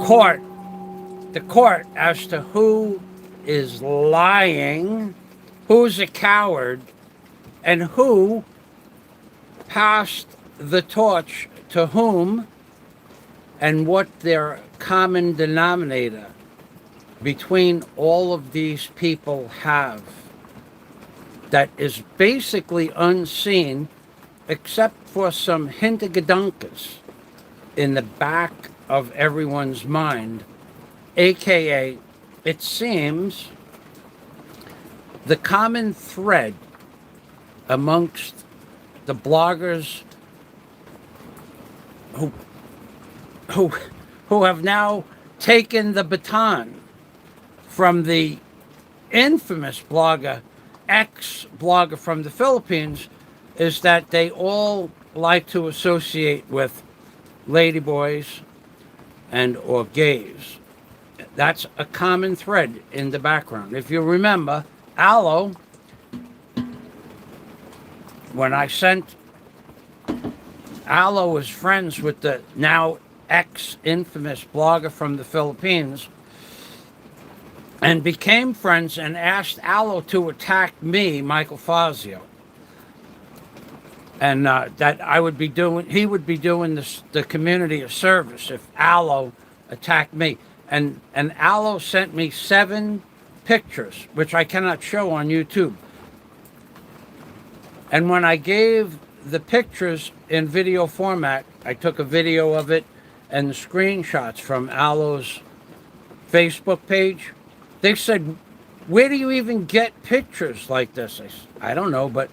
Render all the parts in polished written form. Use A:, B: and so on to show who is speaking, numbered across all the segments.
A: court, as to who is lying, who's a coward, and who passed the torch to whom, and what their common denominator between all of these people have that is basically unseen, except for some hintergedankas in the back of everyone's mind, aka, it seems, the common thread amongst the bloggers who have now taken the baton from the infamous blogger, ex-blogger from the Philippines, is that they all like to associate with ladyboys and or gays. That's a common thread in the background. If you remember, Aloe, when I sent Aloe was friends with the now ex-infamous blogger from the Philippines, and became friends and asked Aloe to attack me, Michael Fazio. And that I would be doing, he would be doing the community a service if Aloe attacked me. And Aloe sent me 7 pictures, which I cannot show on YouTube. And when I gave the pictures in video format, I took a video of it and the screenshots from Aloe's Facebook page. They said, where do you even get pictures like this? I don't know, but,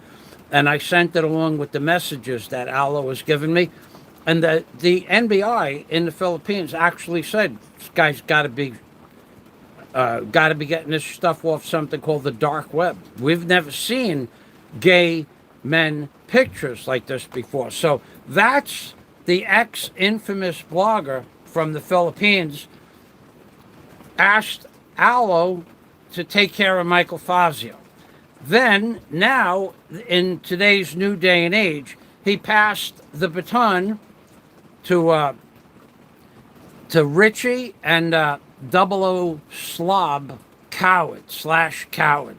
A: and I sent it along with the messages that Aloe was giving me. And the NBI in the Philippines actually said, this guy's got to be getting this stuff off something called the dark web. We've never seen gay men pictures like this before. So that's the ex-infamous blogger from the Philippines asked Aloe to take care of Michael Fazio. Then, now, in today's new day and age, he passed the baton to Richie and 00 Slob Coward /Coward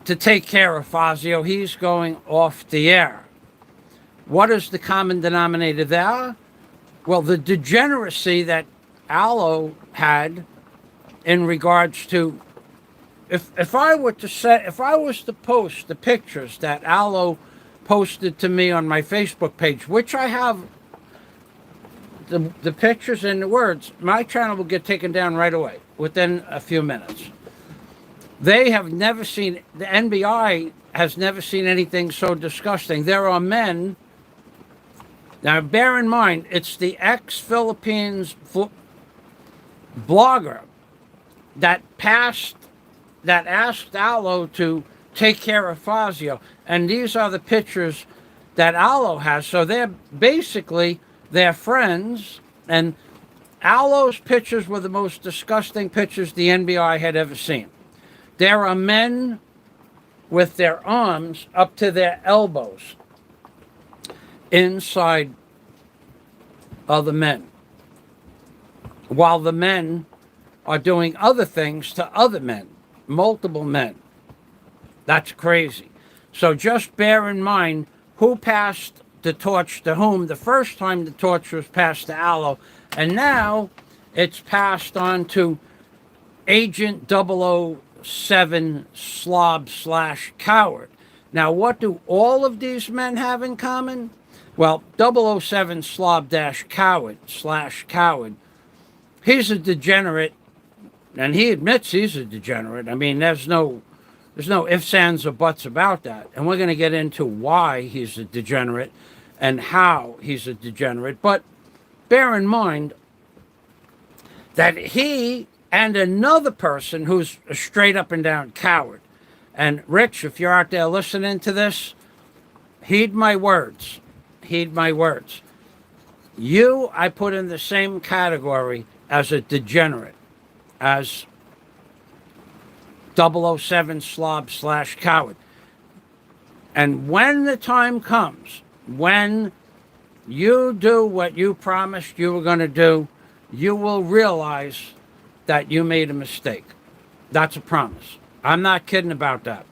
A: to take care of Fazio. He's going off the air. What is the common denominator there? Well, the degeneracy that Aloe had in regards to, if I was to post the pictures that Aloe posted to me on my Facebook page, which I have the pictures and the words, my channel will get taken down right away within a few minutes. They have never seen, the NBI has never seen anything so disgusting. There are men, now bear in mind, it's the ex-Philippines blogger that asked Aloe to take care of Fazio. And these are the pictures that Aloe has. So they're basically, they're friends. And Aloe's pictures were the most disgusting pictures the NBI had ever seen. There are men with their arms up to their elbows inside other men, while the men are doing other things to other men, multiple men. That's crazy. So just bear in mind who passed the torch to whom. The first time the torch was passed to Aloe, and now it's passed on to Agent 007 Slob /Coward. Now, what do all of these men have in common? Well, 007 Slob -Coward /Coward, he's a degenerate, and he admits he's a degenerate. I mean, there's no ifs, ands, or buts about that. And we're going to get into why he's a degenerate and how he's a degenerate. But bear in mind that he and another person who's a straight up and down coward. And Rich, if you're out there listening to this, heed my words. Heed my words. You, I put in the same category as a degenerate, as 007 Slob /Coward. And when the time comes, when you do what you promised you were going to do, you will realize that you made a mistake. That's a promise. I'm not kidding about that.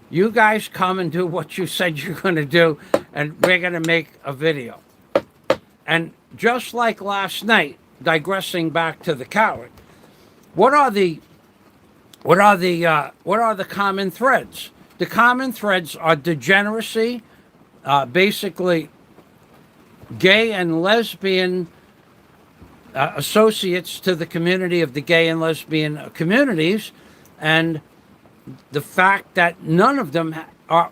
A: You guys come and do what you said you're going to do, and we're going to make a video. And just like last night, digressing back to the coward, what are the common threads? The common threads are degeneracy, basically gay and lesbian associates to the community of the gay and lesbian communities, and the fact that none of them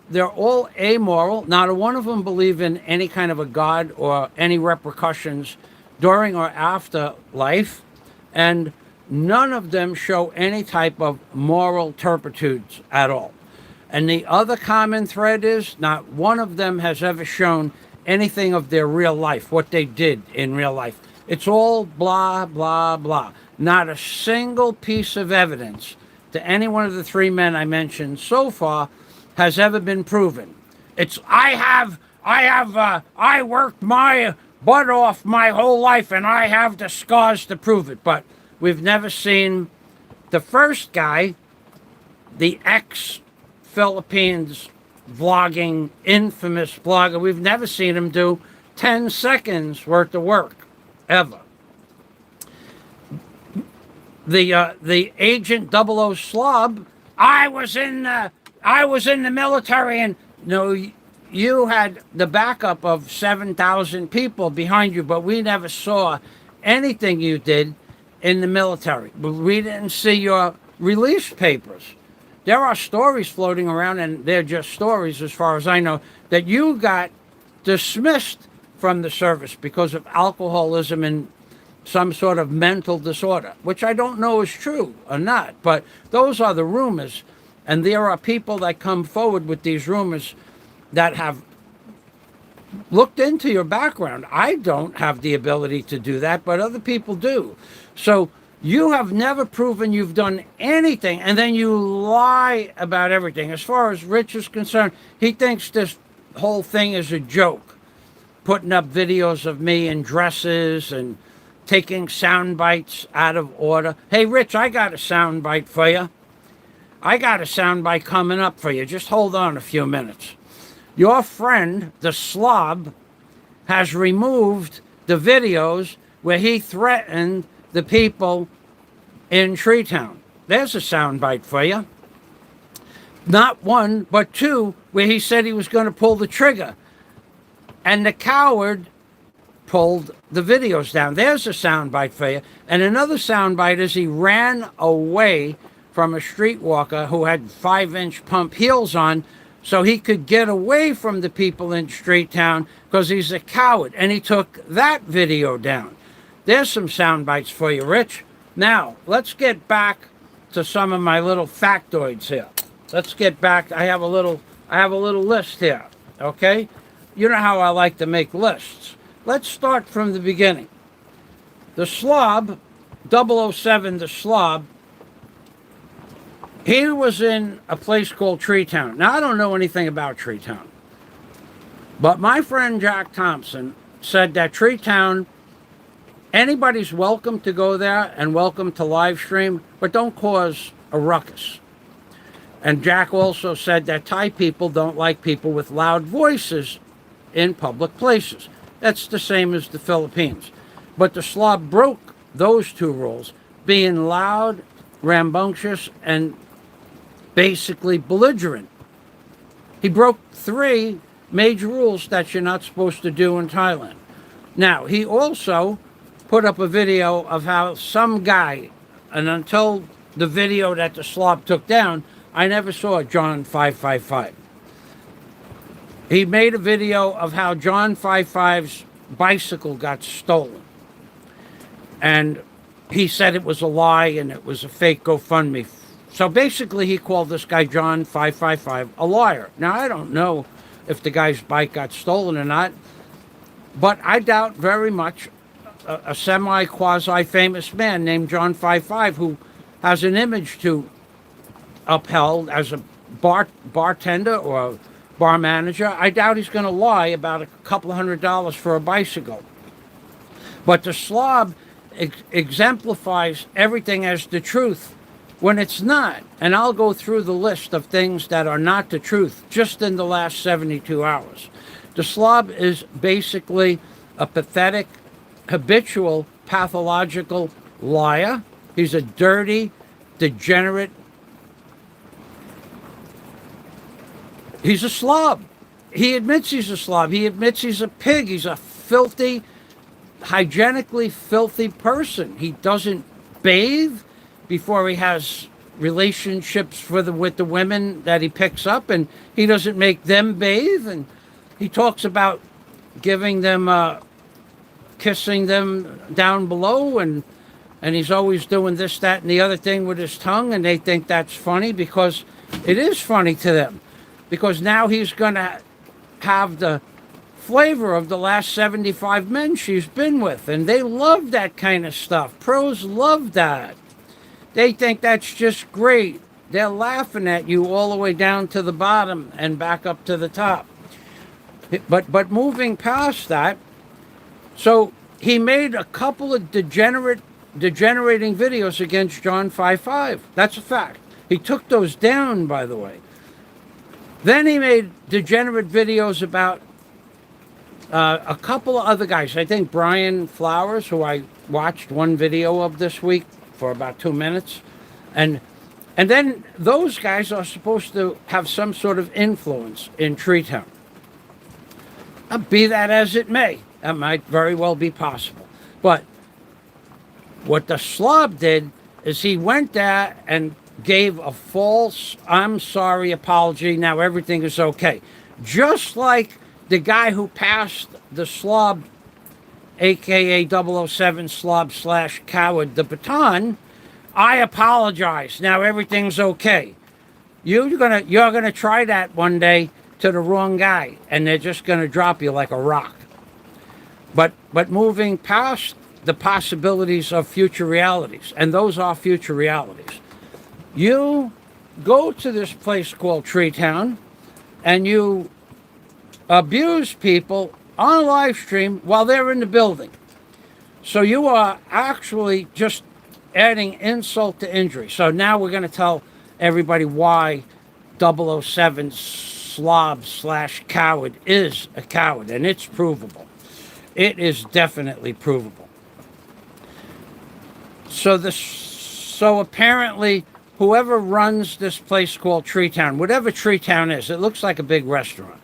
A: they're all amoral. Not a one of them believe in any kind of a God or any repercussions during or after life, and none of them show any type of moral turpitudes at all. And the other common thread is not one of them has ever shown anything of their real life, what they did in real life. It's all blah, blah, blah. Not a single piece of evidence to any one of the three men I mentioned so far has ever been proven. It's, I worked my butt off my whole life and I have the scars to prove it. But we've never seen the first guy, the ex-Philippines vlogging, infamous blogger. We've never seen him do 10 seconds worth of work, ever. The Agent 00 slob, I was in the military, and no, you had the backup of 7,000 people behind you, but we never saw anything you did in the military. But we didn't see your release papers. There are stories floating around, and they're just stories as far as I know, that you got dismissed from the service because of alcoholism and some sort of mental disorder, which I don't know is true or not, but those are the rumors. And there are people that come forward with these rumors that have looked into your background. I don't have the ability to do that, but other people do. So you have never proven you've done anything, and then you lie about everything. As far as Rich is concerned, he thinks this whole thing is a joke, putting up videos of me in dresses and taking sound bites out of order. Hey, Rich, I got a sound bite for you. I got a sound bite coming up for you. Just hold on a few minutes. Your friend, the slob, has removed the videos where he threatened the people in Treetown. There's a sound bite for you. Not one, but two, where he said he was going to pull the trigger. And the coward pulled the videos down. There's a soundbite for you. And another soundbite is he ran away from a streetwalker who had 5-inch pump heels on so he could get away from the people in Treetown because he's a coward. And he took that video down. There's some soundbites for you, Rich. Now, let's get back to some of my little factoids here. Let's get back. I have a little list here, okay? You know how I like to make lists. Let's start from the beginning. The slob, 007, the slob, he was in a place called Treetown. Now, I don't know anything about Treetown, but my friend Jack Thompson said that Treetown, anybody's welcome to go there and welcome to live stream, but don't cause a ruckus. And Jack also said that Thai people don't like people with loud voices in public places. That's the same as the Philippines. But the slob broke those two rules, being loud, rambunctious, and basically belligerent. He broke 3 major rules that you're not supposed to do in Thailand. Now, he also put up a video of how some guy, and until the video that the slob took down, I never saw John 555. He made a video of how John 55's bicycle got stolen. And he said it was a lie and it was a fake GoFundMe. So basically he called this guy John 555 a liar. Now, I don't know if the guy's bike got stolen or not, but I doubt very much a semi-quasi-famous man named John 55 who has an image to upheld as a bartender or a bar manager. I doubt he's going to lie about a couple $100 for a bicycle. But the slob exemplifies everything as the truth when it's not. And I'll go through the list of things that are not the truth just in the last 72 hours. The slob is basically a pathetic, habitual, pathological liar. He's a dirty, degenerate. He's a slob. He admits he's a slob. He admits he's a pig. He's a filthy, hygienically filthy person. He doesn't bathe before he has relationships with the women that he picks up, and he doesn't make them bathe. And he talks about giving them, kissing them down below, and he's always doing this, that, and the other thing with his tongue, and they think that's funny because it is funny to them. Because now he's going to have the flavor of the last 75 men she's been with. And they love that kind of stuff. Pros love that. They think that's just great. They're laughing at you all the way down to the bottom and back up to the top. But moving past that, so he made a couple of degenerating videos against John 5.5. That's a fact. He took those down, by the way. Then he made degenerate videos about a couple of other guys. I think Brian Flowers, who I watched one video of this week for about 2 minutes. And then those guys are supposed to have some sort of influence in Treetown. Be that as it may. That might very well be possible. But what the slob did is he went there and gave a false "I'm sorry" apology. Now everything is okay. Just like the guy who passed the slob, aka 007 slob / coward, the baton. I apologize. Now everything's okay. You're gonna try that one day to the wrong guy, and they're just gonna drop you like a rock. But moving past the possibilities of future realities, and those are future realities. You go to this place called Treetown, and you abuse people on a live stream while they're in the building. So you are actually just adding insult to injury. So now we're going to tell everybody why 007 slob / coward is a coward, and it's provable. It is definitely provable. So apparently, whoever runs this place called Treetown, whatever Treetown is, it looks like a big restaurant.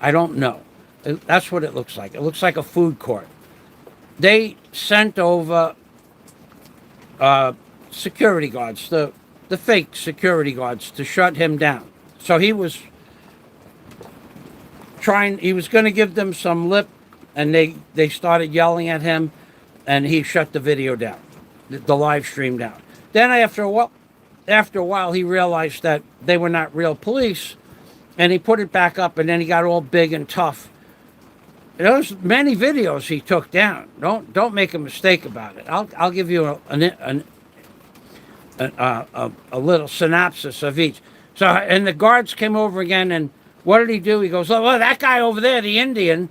A: I don't know. That's what it looks like. It looks like a food court. They sent over security guards, the fake security guards, to shut him down. So he was going to give them some lip, and they started yelling at him, and he shut the video down, the live stream down. Then after a while, he realized that they were not real police, and he put it back up, and then he got all big and tough. There's many videos he took down. Don't make a mistake about it. I'll give you a little synopsis of each. So, and the guards came over again, and what did he do? He goes, "Oh, that guy over there, the Indian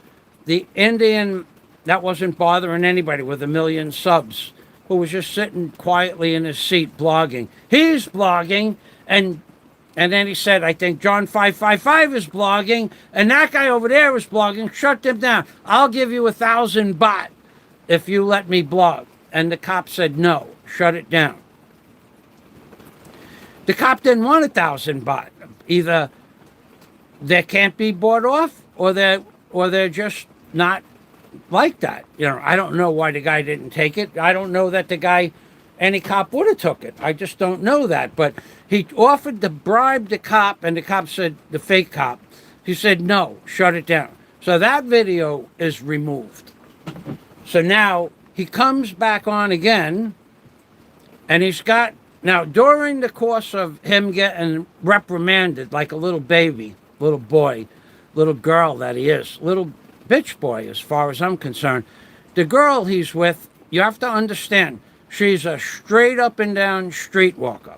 A: that wasn't bothering anybody with 1 million subs, who was just sitting quietly in his seat blogging. He's blogging, and then he said, I think John 555 is blogging, and that guy over there is blogging. Shut them down. I'll give you 1,000 baht if you let me blog." And the cop said, "No, shut it down." The cop didn't want 1,000 baht. Either they can't be bought off, or they're just not like that. I don't know why the guy didn't take it. I don't know that any cop would have took it. I just don't know that. But he offered to bribe the cop, and the cop said, the fake cop, he said, "No, shut it down." So that video is removed. So now he comes back on again, and now during the course of him getting reprimanded like a little baby, little boy, little girl that he is, little bitch boy as far as I'm concerned, the girl he's with, you have to understand, she's a straight up and down streetwalker.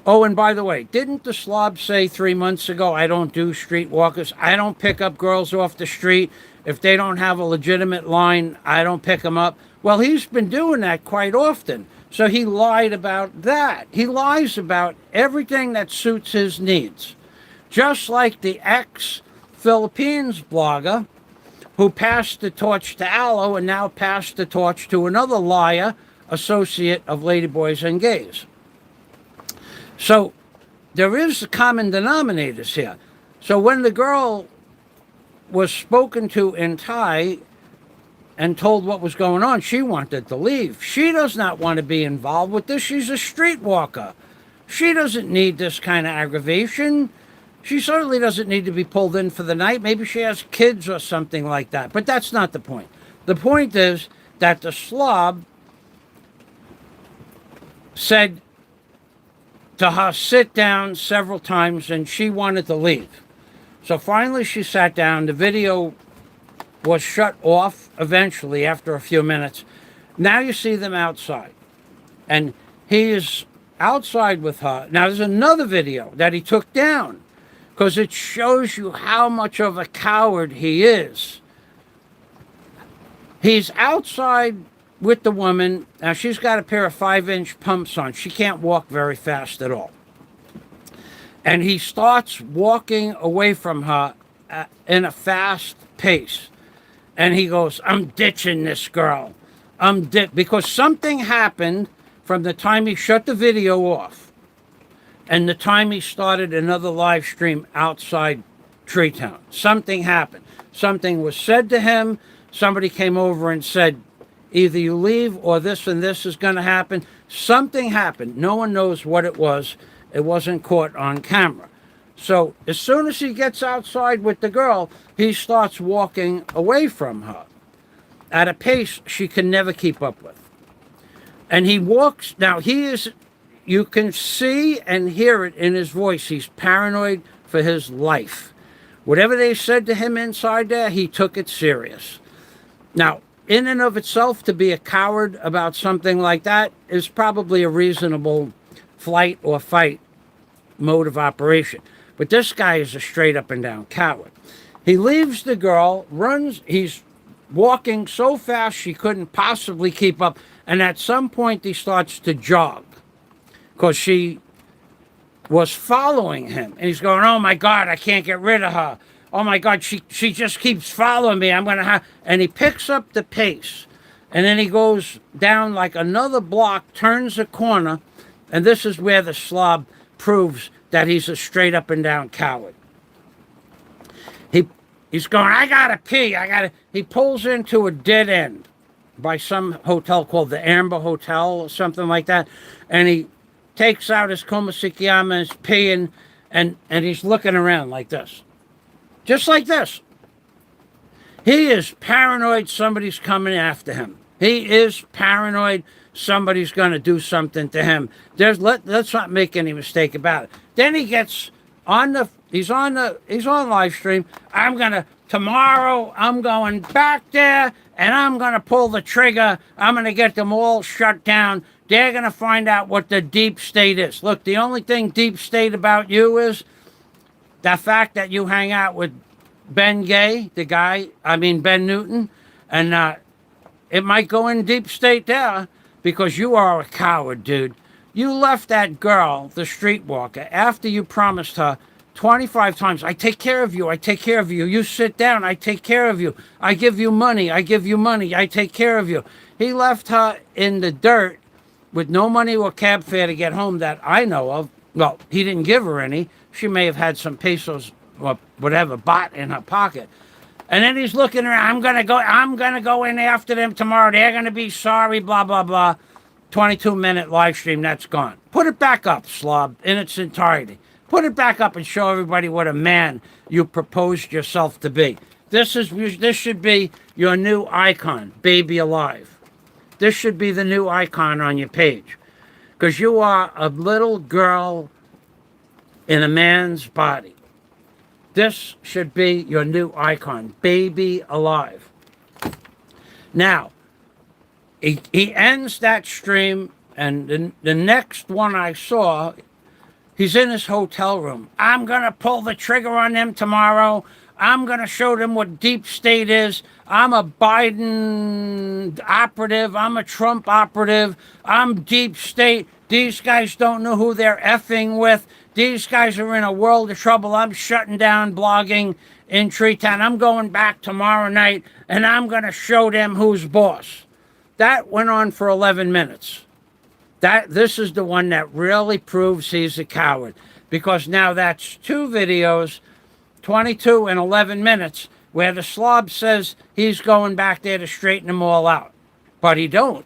A: Oh, and by the way, didn't the slob say 3 months ago, "I don't do streetwalkers. I don't pick up girls off the street. If they don't have a legitimate line, I don't pick them up. Well, he's been doing that quite often. So he lied about that. He lies about everything that suits his needs. Just like the ex-Philippines blogger who passed the torch to Aloe and now passed the torch to another liar, associate of Ladyboys and Gays. So there is common denominators here. So when the girl was spoken to in Thai and told what was going on, she wanted to leave. She does not want to be involved with this. She's a streetwalker. She doesn't need this kind of aggravation. She certainly doesn't need to be pulled in for the night. Maybe she has kids or something like that. But that's not the point. The point is that the slob said to her, sit down several times, and she wanted to leave. So finally she sat down. The video was shut off eventually after a few minutes. Now you see them outside. And he is outside with her. Now there's another video that he took down because it shows you how much of a coward he is. He's outside with the woman. Now she's got a pair of 5-inch pumps on. She can't walk very fast at all. And he starts walking away from her in a fast pace. And he goes, I'm ditching this girl. Because something happened from the time he shut the video off and the time he started another live stream outside Treetown. Something happened. Something was said to him. Somebody came over and said, either you leave or this and this is going to happen. Something happened. No one knows what it was. It wasn't caught on camera. So as soon as he gets outside with the girl, he starts walking away from her at a pace she can never keep up with. And he walks, now he is, you can see and hear it in his voice. He's paranoid for his life. Whatever they said to him inside there, he took it serious. Now, in and of itself, to be a coward about something like that is probably a reasonable flight or fight mode of operation. But this guy is a straight up and down coward. He leaves the girl, runs, he's walking so fast she couldn't possibly keep up, and at some point he starts to jog because she was following him. And he's going, oh my God, I can't get rid of her. Oh my God, she just keeps following me. I'm going to have... And he picks up the pace. And then he goes down like another block, turns a corner, and this is where the slob proves that he's a straight up and down coward. He's going, I gotta pee, he pulls into a dead end by some hotel called the Amber Hotel or something like that, and he takes out his komasikiyama and is peeing, and he's looking around like this. Just like this. He is paranoid somebody's coming after him. He is paranoid somebody's going to do something to him. Let's not make any mistake about it. Then he gets on he's on live stream. Tomorrow I'm going back there and I'm going to pull the trigger. I'm going to get them all shut down. They're going to find out what the deep state is. Look, the only thing deep state about you is the fact that you hang out with Ben Newton, and it might go in deep state there because you are a coward, dude. You left that girl, the streetwalker, after you promised her 25 times, I take care of you, I take care of you. You sit down, I take care of you. I give you money, I give you money, I take care of you. He left her in the dirt with no money or cab fare to get home that I know of. Well, he didn't give her any. She may have had some pesos or whatever, baht in her pocket. And then he's looking around, I'm gonna go in after them tomorrow. They're gonna be sorry, blah, blah, blah. 22-minute live stream, that's gone. Put it back up, slob, in its entirety. Put it back up and show everybody what a man you proposed yourself to be. This should be your new icon, baby alive. This should be the new icon on your page. Because you are a little girl in a man's body. This should be your new icon, baby alive. Now, he ends that stream, and the next one I saw, he's in his hotel room. I'm going to pull the trigger on them tomorrow. I'm going to show them what deep state is. I'm a Biden operative. I'm a Trump operative. I'm deep state. These guys don't know who they're effing with. These guys are in a world of trouble. I'm shutting down blogging in Treetown. I'm going back tomorrow night, and I'm going to show them who's boss. That went on for 11 minutes. This is the one that really proves he's a coward, because now that's 2 videos, 22 and 11 minutes, where the slob says he's going back there to straighten them all out. But he don't.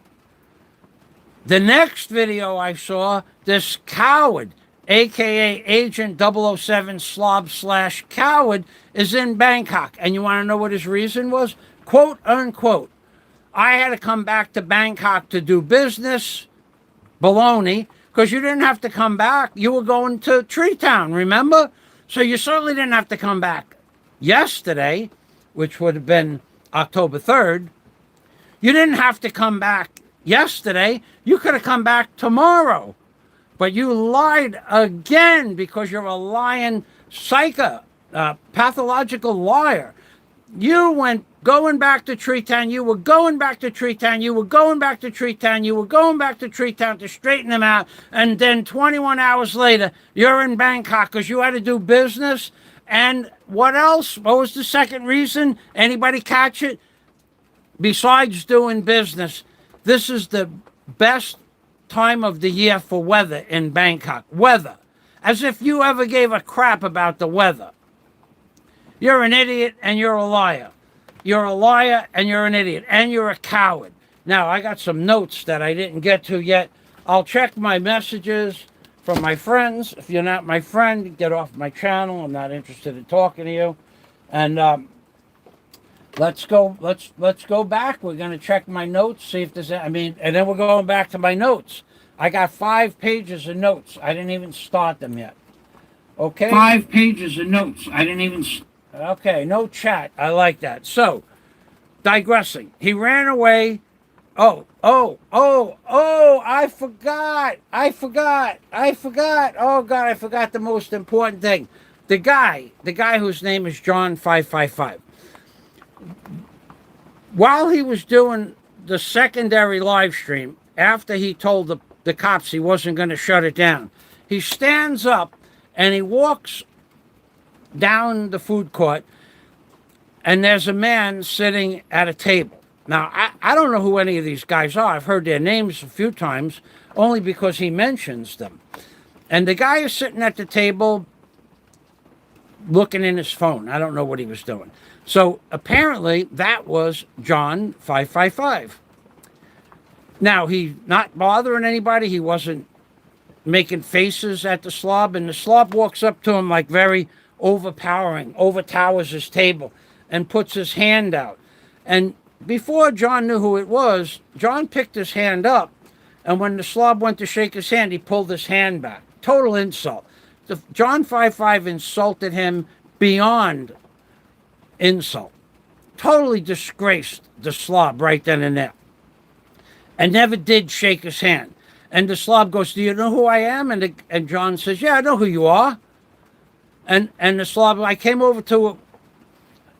A: The next video I saw, this coward, a.k.a. Agent 007 slob / coward, is in Bangkok. And you want to know what his reason was? Quote, unquote, I had to come back to Bangkok to do business. Baloney, because you didn't have to come back. You were going to Treetown, remember? So you certainly didn't have to come back yesterday, which would have been October 3rd. You didn't have to come back yesterday. You could have come back tomorrow. But you lied again because you're a lying psycho, pathological liar. You went going back to Treetown. You were going back to Treetown. You were going back to Treetown. You were going back to Treetown to straighten them out. And then 21 hours later, you're in Bangkok because you had to do business. And what else? What was the second reason? Anybody catch it? Besides doing business, this is the best time of the year for weather in Bangkok. Weather. As if you ever gave a crap about the weather. You're an idiot and you're a liar. You're a liar and you're an idiot and you're a coward. Now, I got some notes that I didn't get to yet. I'll check my messages from my friends. If you're not my friend, get off my channel. I'm not interested in talking to you. And let's go back. We're going to check my notes, see if there's, and then we're going back to my notes. I got 5 pages of notes. I didn't even start them yet. Okay? 5 pages of notes. I didn't even Okay, no chat. I like that. So, digressing. He ran away. I forgot. Oh, God, I forgot the most important thing. The guy whose name is John 555. While he was doing the secondary live stream, after he told the cops he wasn't going to shut it down, he stands up and he walks down the food court, and there's a man sitting at a table. Now, I don't know who any of these guys are. I've heard their names a few times, only because he mentions them. And the guy is sitting at the table looking in his phone. I don't know what he was doing. So apparently that was John 555. Now, he's not bothering anybody. He wasn't making faces at the slob, and the slob walks up to him like very overpowering, overtowers his table, and puts his hand out. And before John knew who it was, John picked his hand up, and when the slob went to shake his hand, he pulled his hand back. Total insult. John 55 insulted him beyond insult. Totally disgraced the slob right then and there. And never did shake his hand. And the slob goes, do you know who I am? And John says, yeah, I know who you are. And the slob, I came over to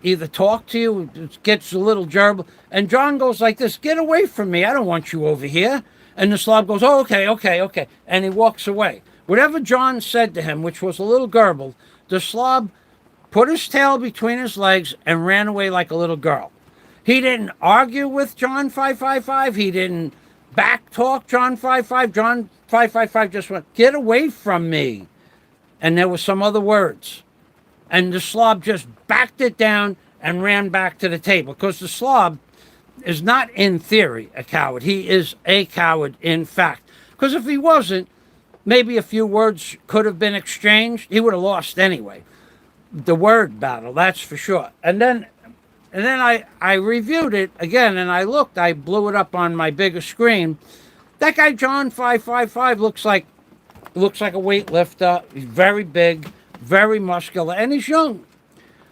A: either talk to you, it gets a little gerbil. And John goes like this, get away from me. I don't want you over here. And the slob goes, oh, okay. And he walks away. Whatever John said to him, which was a little garbled, the slob put his tail between his legs and ran away like a little girl. He didn't argue with John 555. He didn't back talk John 555. John 555 just went, get away from me. And there were some other words. And the slob just backed it down and ran back to the table. Because the slob is not in theory a coward. He is a coward in fact. Because if he wasn't, maybe a few words could have been exchanged. He would have lost anyway. The word battle, that's for sure. And then I reviewed it again, and I looked. I blew it up on my bigger screen. That guy John 555 looks like a weightlifter. He's very big, very muscular, and he's young.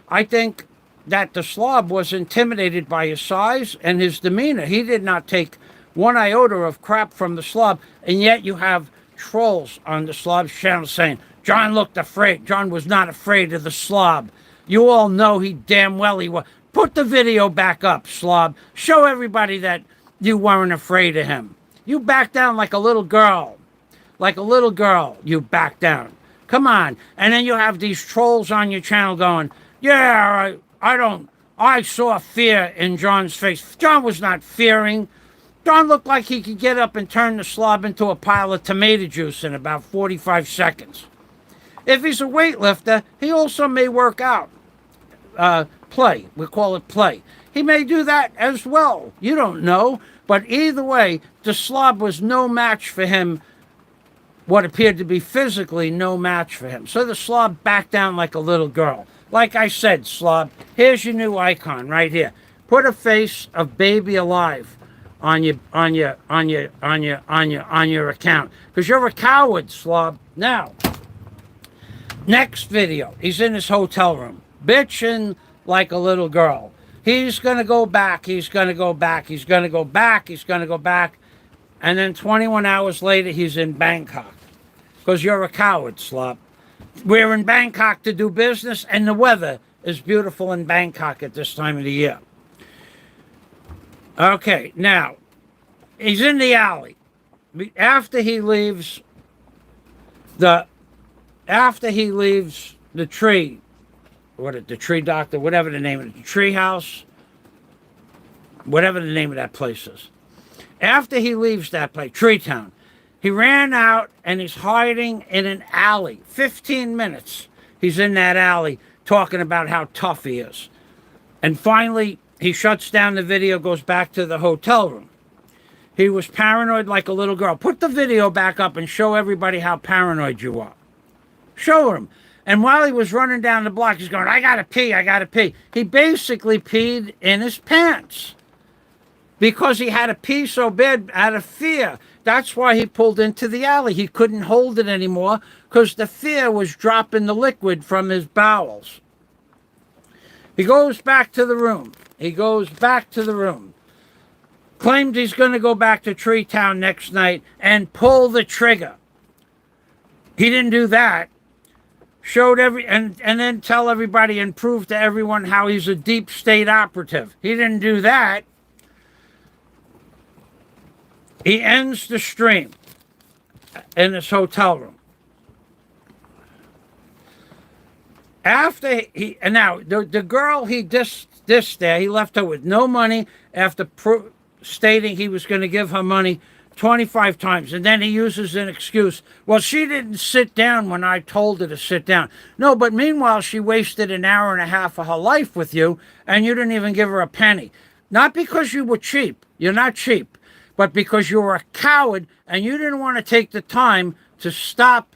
A: I think that the slob was intimidated by his size and his demeanor. He did not take one iota of crap from the slob, and yet you have trolls on the slob's channel saying, John looked afraid. John was not afraid of the slob. You all know he damn well he was. Put the video back up, slob. Show everybody that you weren't afraid of him. You backed down like a little girl. Like a little girl, you back down. Come on. And then you have these trolls on your channel going, yeah, I saw fear in John's face. John was not fearing. John looked like he could get up and turn the slob into a pile of tomato juice in about 45 seconds. If he's a weightlifter, he also may work out. Play. We call it play. He may do that as well. You don't know. But either way, the slob was no match for him. What appeared to be physically no match for him. So the slob backed down like a little girl. Like I said, slob, here's your new icon right here. Put a face of baby alive on your account. Because you're a coward, slob. Now, next video, he's in his hotel room, bitching like a little girl. He's going to go back, he's going to go back, he's going to go back, he's going to go back. And then 21 hours later, he's in Bangkok. Because you're a coward, slob. We're in Bangkok to do business, and the weather is beautiful in Bangkok at this time of the year. Okay, now, he's in the alley. After he leaves the tree, the tree doctor, whatever the name of it, the tree house, whatever the name of that place is. After he leaves that place, Treetown, he ran out and he's hiding in an alley. 15 minutes he's in that alley talking about how tough he is. And finally, he shuts down the video, goes back to the hotel room. He was paranoid like a little girl. Put the video back up and show everybody how paranoid you are. Show him. And while he was running down the block, he's going, I gotta pee, I gotta pee. He basically peed in his pants because he had to pee so bad out of fear. That's why he pulled into the alley. He couldn't hold it anymore because the fear was dropping the liquid from his bowels. He goes back to the room. He goes back to the room. Claimed he's going to go back to Treetown next night and pull the trigger. He didn't do that. Showed and then tell everybody and prove to everyone how he's a deep state operative. He didn't do that. He ends the stream in his hotel room. After and now the girl he dissed there, he left her with no money after stating he was going to give her money 25 times. And then he uses an excuse. Well, she didn't sit down when I told her to sit down. No, but meanwhile, she wasted an hour and a half of her life with you, and you didn't even give her a penny. Not because you were cheap. You're not cheap. But because you were a coward and you didn't want to take the time to stop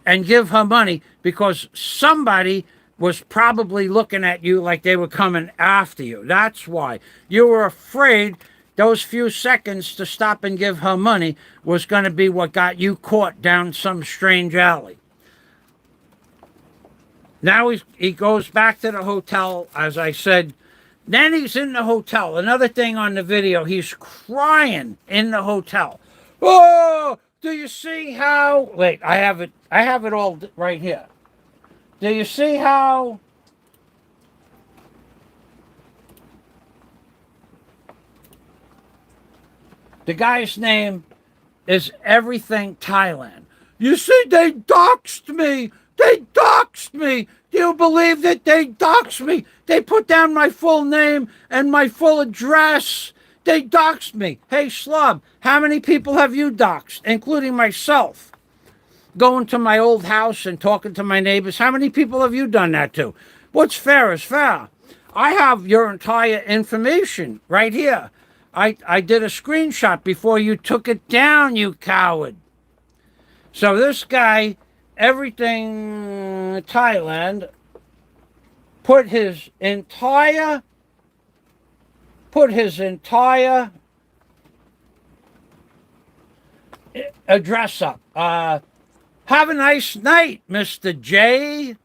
A: and give her money because somebody was probably looking at you like they were coming after you. That's why. You were afraid those few seconds to stop and give her money was going to be what got you caught down some strange alley. Now he goes back to the hotel, as I said. Then he's in the hotel. Another thing on the video, he's crying in the hotel. Oh, do you see how... Wait, I have it all right here. Do you see how... The guy's name is Everything Thailand. You see, they doxed me. They doxed me. Do you believe that they doxed me? They put down my full name and my full address. They doxed me. Hey, Slob, how many people have you doxed, including myself? Going to my old house and talking to my neighbors. How many people have you done that to? What's fair is fair. I have your entire information right here. I did a screenshot before you took it down, you coward. So this guy... Everything Thailand put his entire address up. Have a nice night, Mr. J.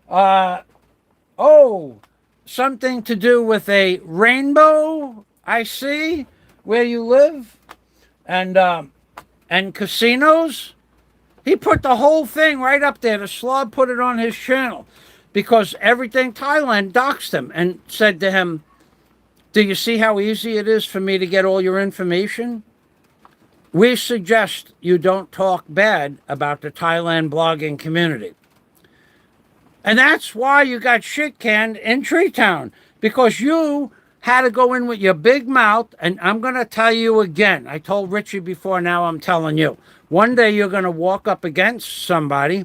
A: Oh, something to do with a rainbow, I see, where you live, and casinos. He put the whole thing right up there. The slob put it on his channel because everything Thailand doxed him and said to him, do you see how easy it is for me to get all your information? We suggest you don't talk bad about the Thailand blogging community. And that's why you got shit canned in Treetown, because you had to go in with your big mouth. And I'm going to tell you again, I told Richie before, now I'm telling you. One day you're going to walk up against somebody,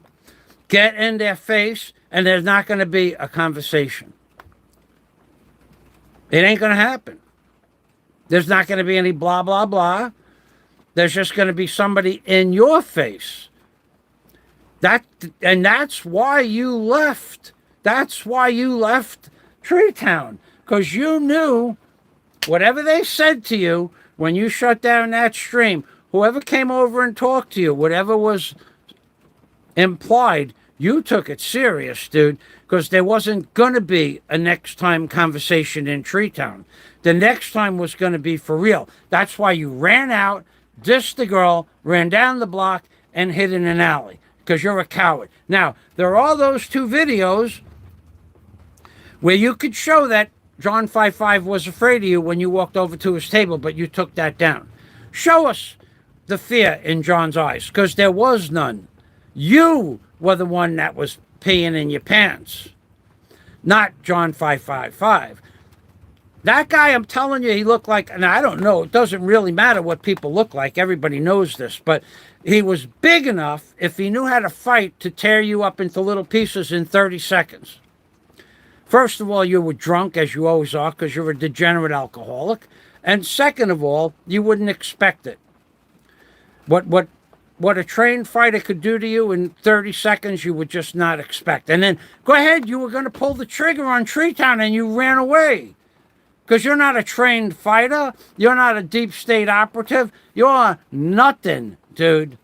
A: get in their face, and there's not going to be a conversation. It ain't going to happen. There's not going to be any blah, blah, blah. There's just going to be somebody in your face. And that's why you left. That's why you left Treetown. Because you knew whatever they said to you when you shut down that stream, whoever came over and talked to you, whatever was implied, you took it serious, dude, because there wasn't going to be a next time conversation in Treetown. The next time was going to be for real. That's why you ran out, dissed the girl, ran down the block, and hid in an alley, because you're a coward. Now, there are those 2 videos where you could show that John 55 was afraid of you when you walked over to his table, but you took that down. Show us the fear in John's eyes, because there was none. You were the one that was peeing in your pants, not John 555. That guy, I'm telling you, he looked like, and I don't know, it doesn't really matter what people look like. Everybody knows this, but he was big enough, if he knew how to fight, to tear you up into little pieces in 30 seconds. First of all, you were drunk, as you always are, because you're a degenerate alcoholic. And second of all, you wouldn't expect it. What a trained fighter could do to you in 30 seconds, you would just not expect. And then, go ahead, you were going to pull the trigger on Treetown, and you ran away. Because you're not a trained fighter. You're not a deep state operative. You're nothing, dude.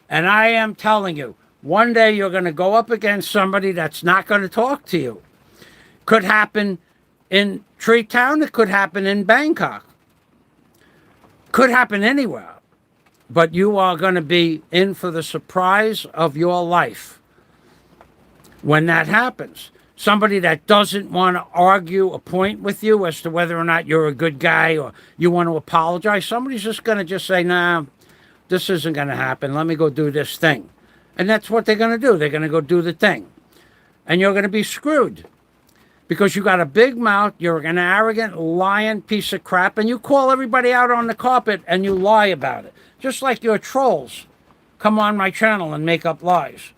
A: And I am telling you, one day you're going to go up against somebody that's not going to talk to you. Could happen in Treetown. It could happen in Bangkok. Could happen anywhere. But you are going to be in for the surprise of your life when that happens. Somebody that doesn't want to argue a point with you as to whether or not you're a good guy or you want to apologize. Somebody's just going to just say, nah, this isn't going to happen. Let me go do this thing. And that's what they're going to do. They're going to go do the thing. And you're going to be screwed. Because you got a big mouth, you're an arrogant, lying piece of crap, and you call everybody out on the carpet and you lie about it. Just like your trolls come on my channel and make up lies.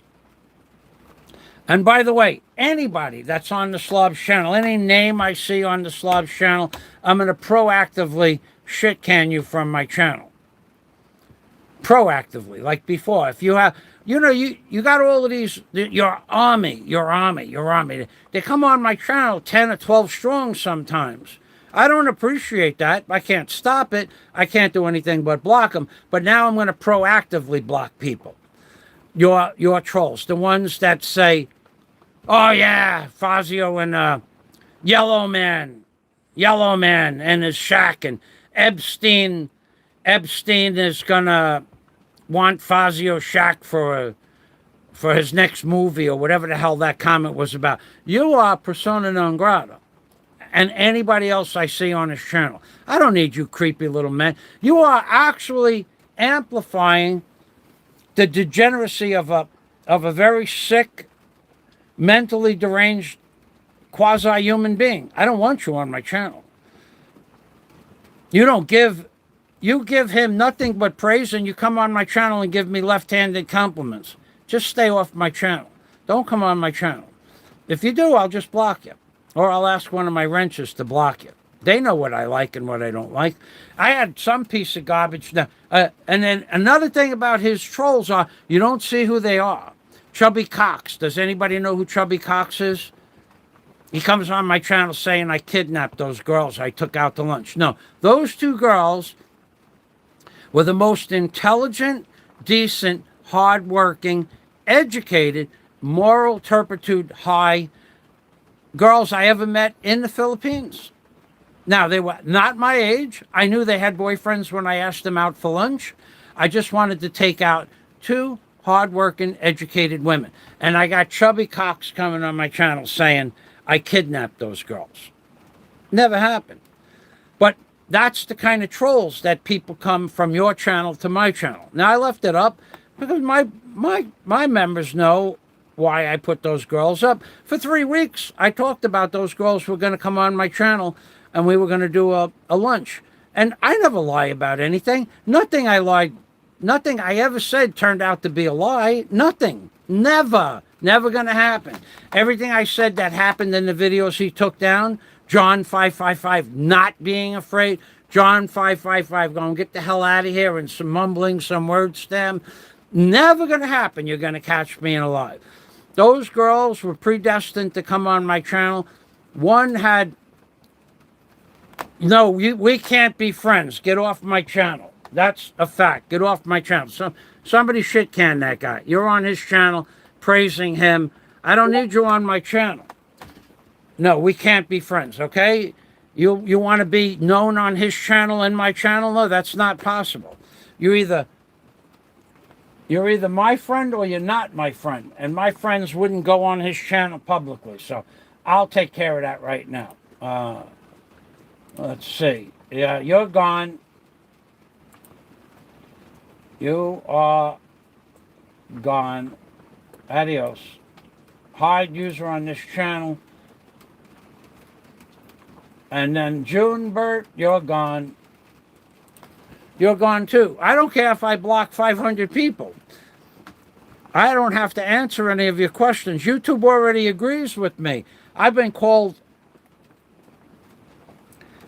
A: And by the way, anybody that's on the Slob's channel, any name I see on the Slob's channel, I'm going to proactively shit can you from my channel. Proactively, like before. If you have, you know, you got all of these, your army. They come on my channel 10 or 12 strong sometimes. I don't appreciate that. I can't stop it. I can't do anything but block them. But now I'm going to proactively block people. Your trolls, the ones that say, oh yeah, FAZIO and Yellow Man and his shack, and Epstein is gonna want FAZIO shack for his next movie or whatever the hell that comment was about. You are persona non grata. And anybody else I see on his channel. I don't need you creepy little men. You are actually amplifying the degeneracy of a very sick, mentally deranged, quasi-human being. I don't want you on my channel. You give him nothing but praise, and you come on my channel and give me left-handed compliments. Just stay off my channel. Don't come on my channel. If you do, I'll just block you. Or I'll ask one of my wrenches to block you. They know what I like and what I don't like. I had some piece of garbage. And then another thing about his trolls are, you don't see who they are. Chubby Cox. Does anybody know who Chubby Cox is? He comes on my channel saying I kidnapped those girls I took out to lunch. No, those 2 girls were the most intelligent, decent, hardworking, educated, moral turpitude high girls I ever met in the Philippines. Now, they were not my age. I knew they had boyfriends when I asked them out for lunch. I just wanted to take out 2 hardworking, educated women. And I got chubby cocks coming on my channel saying I kidnapped those girls. Never happened. But that's the kind of trolls that people come from your channel to my channel. Now, I left it up because my members know why I put those girls up. For 3 weeks, I talked about those girls who were going to come on my channel and we were going to do a lunch. And I never lie about anything. Nothing I ever said turned out to be a lie. Nothing. Never. Never going to happen. Everything I said that happened in the videos he took down, John 555 not being afraid, John 555 going, get the hell out of here, and some mumbling, some word stem. Never going to happen. You're going to catch me alive. Those girls were predestined to come on my channel. One had, no, we can't be friends. Get off my channel. That's a fact. Get off my channel. Somebody shit can that guy. You're on his channel praising him. I don't need you on my channel. No, we can't be friends, okay? You want to be known on his channel and my channel? No, that's not possible. You're either my friend or you're not my friend. And my friends wouldn't go on his channel publicly. So I'll take care of that right now. Let's see. Yeah, you're gone. You are gone. Adios. Hide user on this channel. And then Junebert, you're gone. You're gone too. I don't care if I block 500 people. I don't have to answer any of your questions. YouTube already agrees with me. I've been called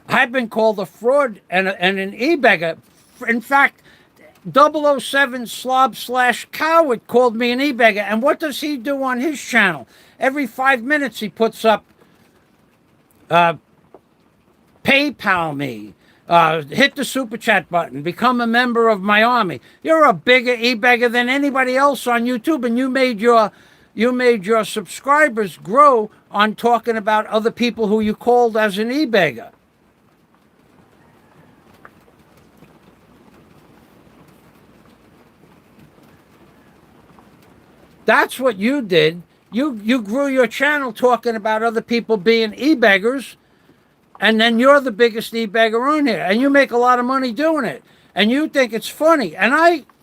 A: a fraud and an e-beggar. In fact, 007 slob/coward called me an e-beggar. And what does he do on his channel? Every 5 minutes he puts up PayPal me, hit the super chat button, become a member of my army. You're a bigger e-beggar than anybody else on YouTube, and you made your subscribers grow on talking about other people who you called as an e-beggar. That's what you did. You grew your channel talking about other people being e-beggars, and then you're the biggest e-beggar on here, and you make a lot of money doing it, and you think it's funny. And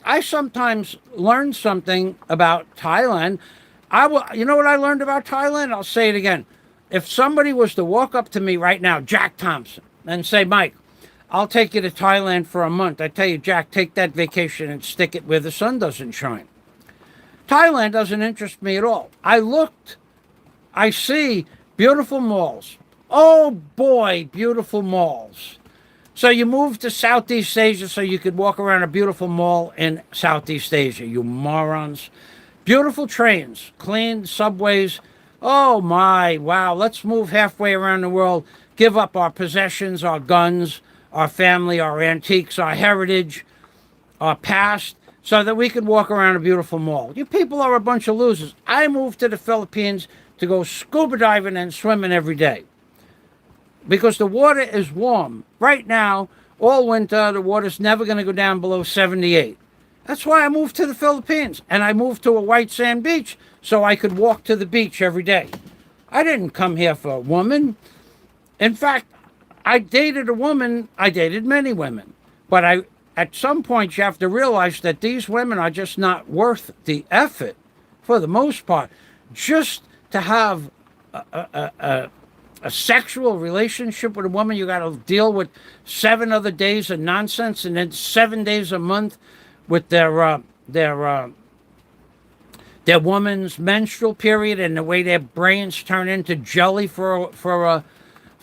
A: I sometimes learn something about Thailand. You know what I learned about Thailand? I'll say it again. If somebody was to walk up to me right now, Jack Thompson, and say, Mike, I'll take you to Thailand for a month. I tell you, Jack, take that vacation and stick it where the sun doesn't shine. Thailand doesn't interest me at all. I see beautiful malls. Oh boy, beautiful malls. So you moved to Southeast Asia so you could walk around a beautiful mall in Southeast Asia, you morons. Beautiful trains, clean subways. Oh my, wow, let's move halfway around the world, give up our possessions, our guns, our family, our antiques, our heritage, our past, so that we could walk around a beautiful mall. You people are a bunch of losers. I moved to the Philippines to go scuba diving and swimming every day, because the water is warm. Right now, all winter, the water's never going to go down below 78. That's why I moved to the Philippines. And I moved to a white sand beach so I could walk to the beach every day. I didn't come here for a woman. In fact, I dated a woman. I dated many women. But at some point, you have to realize that these women are just not worth the effort, for the most part, just to have a sexual relationship with a woman. You got to deal with 7 other days of nonsense, and then 7 days a month with their woman's menstrual period, and the way their brains turn into jelly for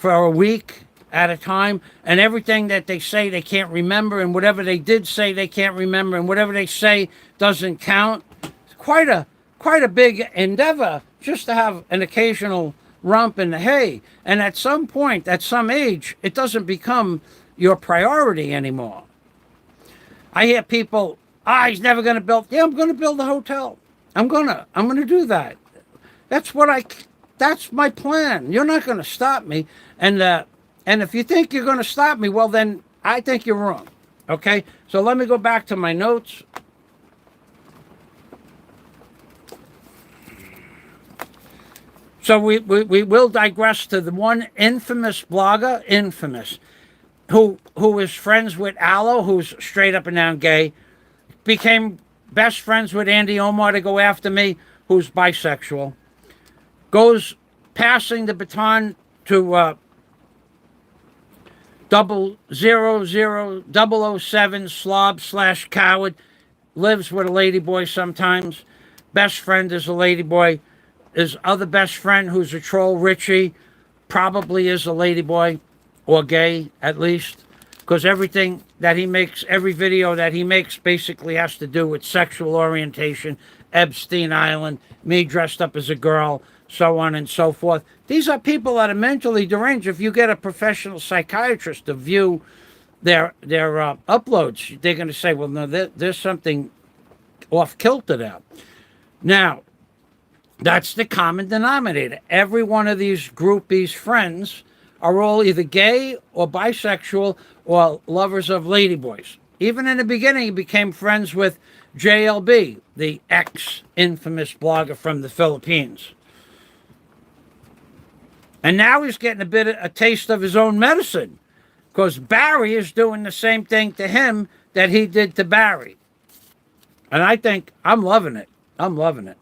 A: a week at a time, and everything that they say they can't remember, and whatever they did say they can't remember, and whatever they say doesn't count. It's quite a big endeavor just to have an occasional rump in the hay. And at some point, at some age, it doesn't become your priority anymore. I hear people, he's never going to build. Yeah, I'm going to build a hotel. I'm going to do that. That's my plan. You're not going to stop me. And if you think you're going to stop me, well, then I think you're wrong. Okay? So let me go back to my notes. So we will digress to the one infamous blogger, infamous, who is friends with Aloe, who's straight up and down gay, became best friends with Andy Omar to go after me, who's bisexual, goes passing the baton to 000 slob/coward, lives with a ladyboy sometimes. Best friend is a ladyboy. His other best friend, who's a troll, Richie, probably is a ladyboy or gay at least, because everything that he makes, every video that he makes, basically has to do with sexual orientation, Epstein Island, me dressed up as a girl, so on and so forth. These are people that are mentally deranged. If you get a professional psychiatrist to view their uploads, they're going to say, well, no, there's something off kilter there. Now, that's the common denominator. Every one of these groupies' friends are all either gay or bisexual or lovers of ladyboys. Even in the beginning, he became friends with JLB, the ex-infamous blogger from the Philippines. And now he's getting a taste of his own medicine, because Barry is doing the same thing to him that he did to Barry. And I think I'm loving it. I'm loving it.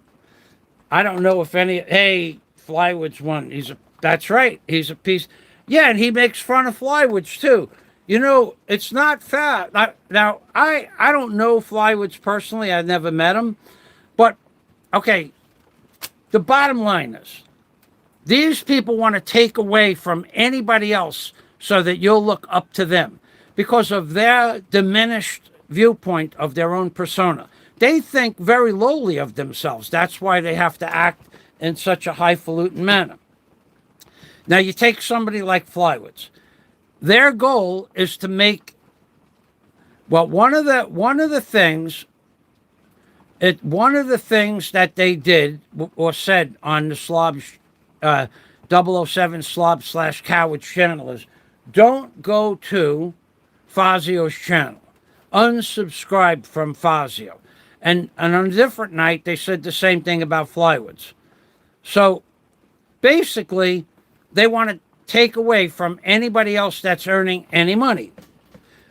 A: I don't know if hey, Flywood's one. That's right. He's a piece. Yeah, and he makes fun of Flywoods too. You know, it's not fair. Now, I don't know Flywoods personally. I've never met him. But, okay, the bottom line is, these people want to take away from anybody else so that you'll look up to them because of their diminished viewpoint of their own persona. They think very lowly of themselves. That's why they have to act in such a highfalutin manner. Now, you take somebody like Flywoods. Their goal is to make, well, one of the things that they did or said on the Slob 007 Slob/Coward channel is, don't go to Fazio's channel. Unsubscribe from Fazio. And on a different night, they said the same thing about Flywoods. So basically, they want to take away from anybody else that's earning any money,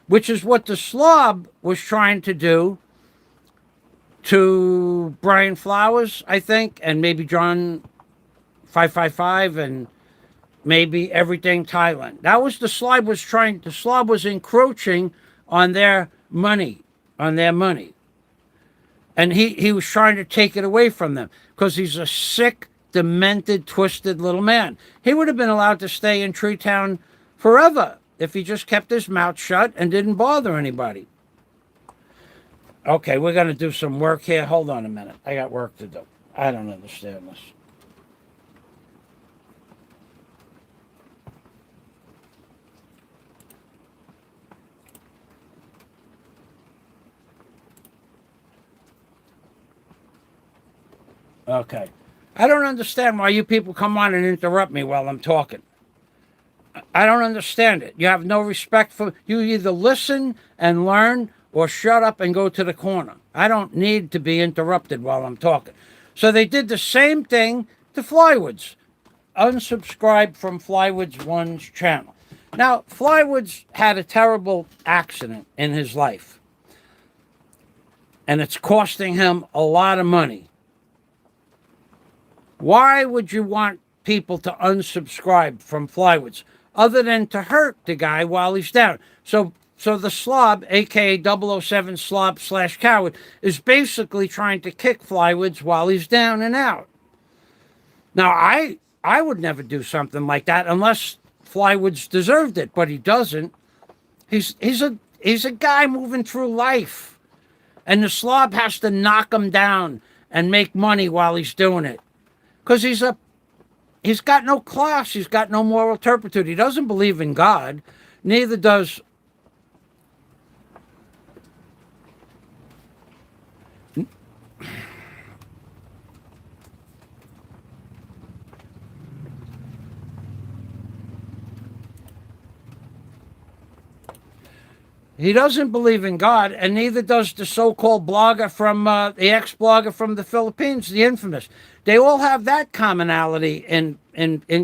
A: which is what the Slob was trying to do to Brian Flowers, I think, and maybe John 555 and maybe Everything Thailand. That was the Slob was trying. The Slob was encroaching on their money, and he was trying to take it away from them because he's a sick, demented, twisted little man. He would have been allowed to stay in Treetown forever if he just kept his mouth shut and didn't bother anybody. Okay, we're going to do some work here. Hold on a minute. I got work to do. I don't understand this. Okay. I don't understand why you people come on and interrupt me while I'm talking. I don't understand it. You have no respect for... You either listen and learn or shut up and go to the corner. I don't need to be interrupted while I'm talking. So they did the same thing to Flywoods. Unsubscribe from Flywoods 1's channel. Now, Flywoods had a terrible accident in his life. And it's costing him a lot of money. Why would you want people to unsubscribe from Flywoods other than to hurt the guy while he's down? So the Slob, a.k.a. 007 Slob/Coward, is basically trying to kick Flywoods while he's down and out. Now, I would never do something like that unless Flywoods deserved it, but he doesn't. He's a guy moving through life, and the Slob has to knock him down and make money while he's doing it. Because he's got no class. He's got no moral turpitude. He doesn't believe in God. Neither does... He doesn't believe in God, and neither does the so-called blogger from the ex-blogger from the Philippines, the infamous. They all have that commonality in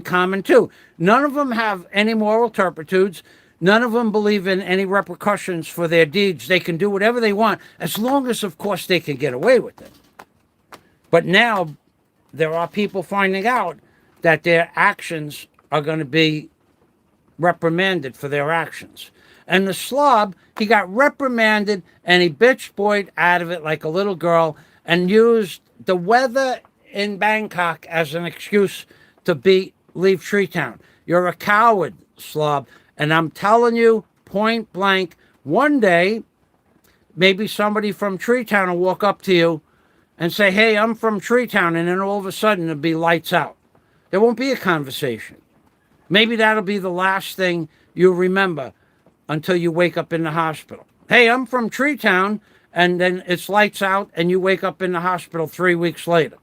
A: common too. None of them have any moral turpitudes. None of them believe in any repercussions for their deeds. They can do whatever they want, as long as, of course, they can get away with it. But now there are people finding out that their actions are going to be reprimanded for their actions. And the slob, he got reprimanded and he bitch boyed out of it like a little girl and used the weather in Bangkok as an excuse to leave Treetown. You're a coward, slob. And I'm telling you, point blank, one day, maybe somebody from Treetown will walk up to you and say, hey, I'm from Treetown, and then all of a sudden it'll be lights out. There won't be a conversation. Maybe that'll be the last thing you remember until you wake up in the hospital. Hey, I'm from Treetown, and then it's lights out, and you wake up in the hospital 3 weeks later.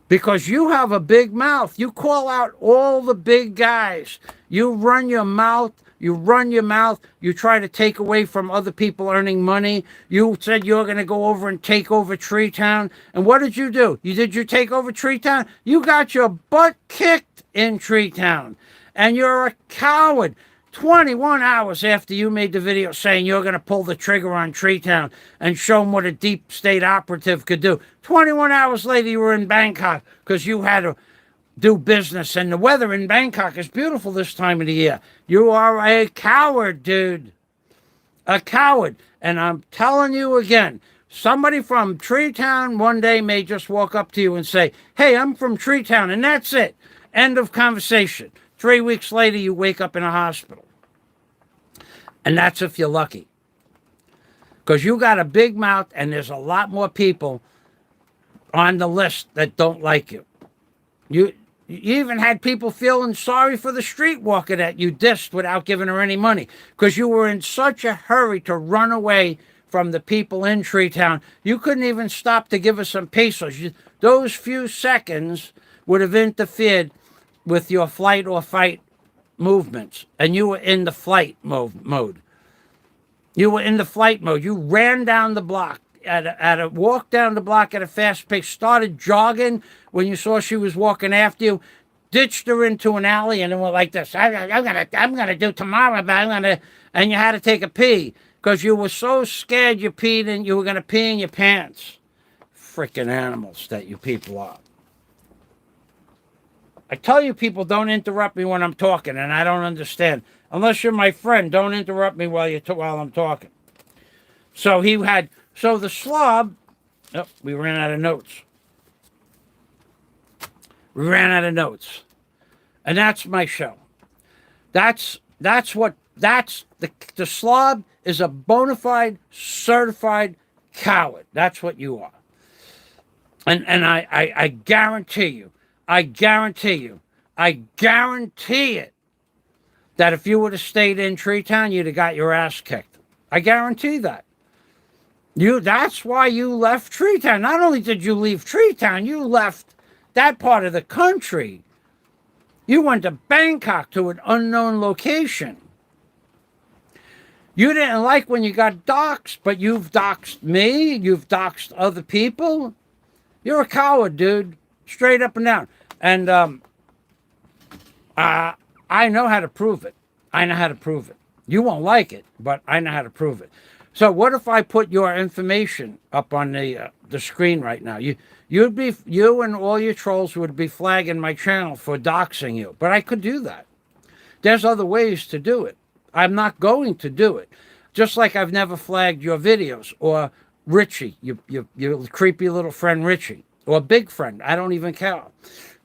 A: Because you have a big mouth. You call out all the big guys. You run your mouth. You try to take away from other people earning money. You said you're going to go over and take over Treetown. And what did you do? Did you take over Treetown? You got your butt kicked in Treetown. And you're a coward. 21 hours after you made the video saying you're going to pull the trigger on Treetown and show them what a deep state operative could do. 21 hours later, you were in Bangkok because you had to do business. And the weather in Bangkok is beautiful this time of the year. You are a coward, dude. A coward. And I'm telling you again, somebody from Treetown one day may just walk up to you and say, hey, I'm from Treetown, and that's it. End of conversation. 3 weeks later, you wake up in a hospital. And that's if you're lucky. Because you got a big mouth, and there's a lot more people on the list that don't like you. You even had people feeling sorry for the streetwalker that you dissed without giving her any money. Because you were in such a hurry to run away from the people in Treetown. You couldn't even stop to give her some pesos. Those few seconds would have interfered with your flight or fight movements, and you were in the flight mode. You were in the flight mode. You ran down the block walk down the block at a fast pace, started jogging when you saw she was walking after you, ditched her into an alley, and then went like this. I'm gonna do tomorrow, but and you had to take a pee because you were so scared you peed and you were gonna pee in your pants. Freaking animals that you people are. I tell you, people, don't interrupt me when I'm talking, and I don't understand. Unless you're my friend, don't interrupt me while I'm talking. So the slob. Oh, we ran out of notes. And that's my show. The slob is a bona fide, certified coward. That's what you are. And I guarantee you. I guarantee it that if you would have stayed in Treetown, you'd have got your ass kicked. I guarantee that. That's why you left Treetown. Not only did you leave Treetown, you left that part of the country. You went to Bangkok, to an unknown location. You didn't like when you got doxxed, but you've doxed me. You've doxed other people. You're a coward, dude. Straight up and down. And I know how to prove it. You won't like it, but I know how to prove it. So what if I put your information up on the screen right now? You and all your trolls would be flagging my channel for doxing you. But I could do that. There's other ways to do it. I'm not going to do it. Just like I've never flagged your videos or Richie, your creepy little friend Richie. Or big friend, I don't even care.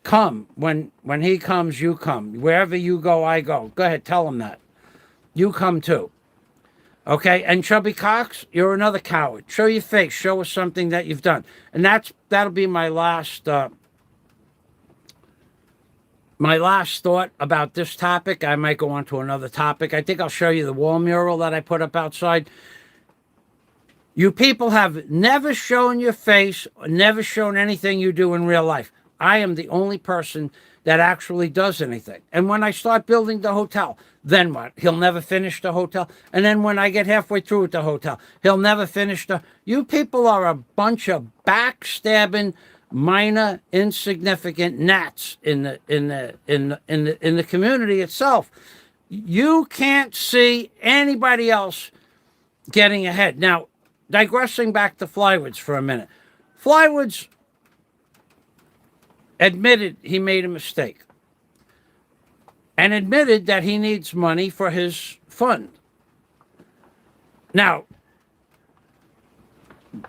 A: Come. When he comes, you come. Wherever you go, I go. Go ahead, tell him that. You come too. Okay? And Chubby Cox, you're another coward. Show your face. Show us something that you've done. And that'll be my last thought about this topic. I might go on to another topic. I think I'll show you the wall mural that I put up outside. You people have never shown your face, never shown anything you do in real life. I am the only person that actually does anything. And when I start building the hotel, then what? He'll never finish the hotel. And then when I get halfway through with the hotel, he'll never finish the. You people are a bunch of backstabbing, minor, insignificant gnats in the community itself. You can't see anybody else getting ahead. Now, digressing back to Flywoods for a minute. Flywoods admitted he made a mistake and admitted that he needs money for his fund. Now,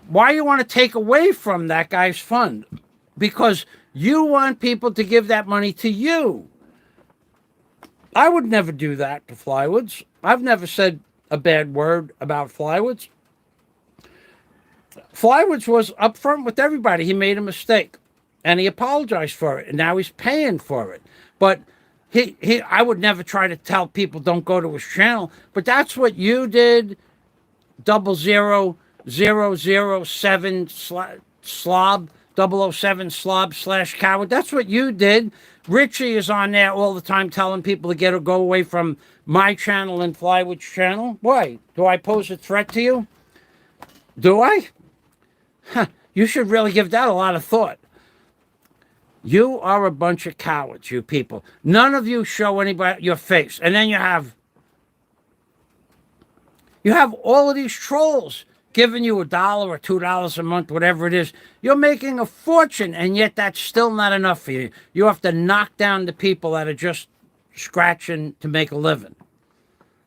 A: why you want to take away from that guy's fund? Because you want people to give that money to you. I would never do that to Flywoods. I've never said a bad word about Flywoods. Flywoods was upfront with everybody. He made a mistake, and he apologized for it, and now he's paying for it. But I would never try to tell people don't go to his channel, but that's what you did. 00007 slob 007 slob/coward. That's what you did. Richie is on there all the time telling people to go away from my channel and Flywood's channel. Why? Do I pose a threat to you? Do I? You should really give that a lot of thought. You are a bunch of cowards, you people. None of you show anybody your face. And then you have all of these trolls giving you $1 or $2 a month, whatever it is. You're making a fortune, and yet that's still not enough for you. You have to knock down the people that are just scratching to make a living.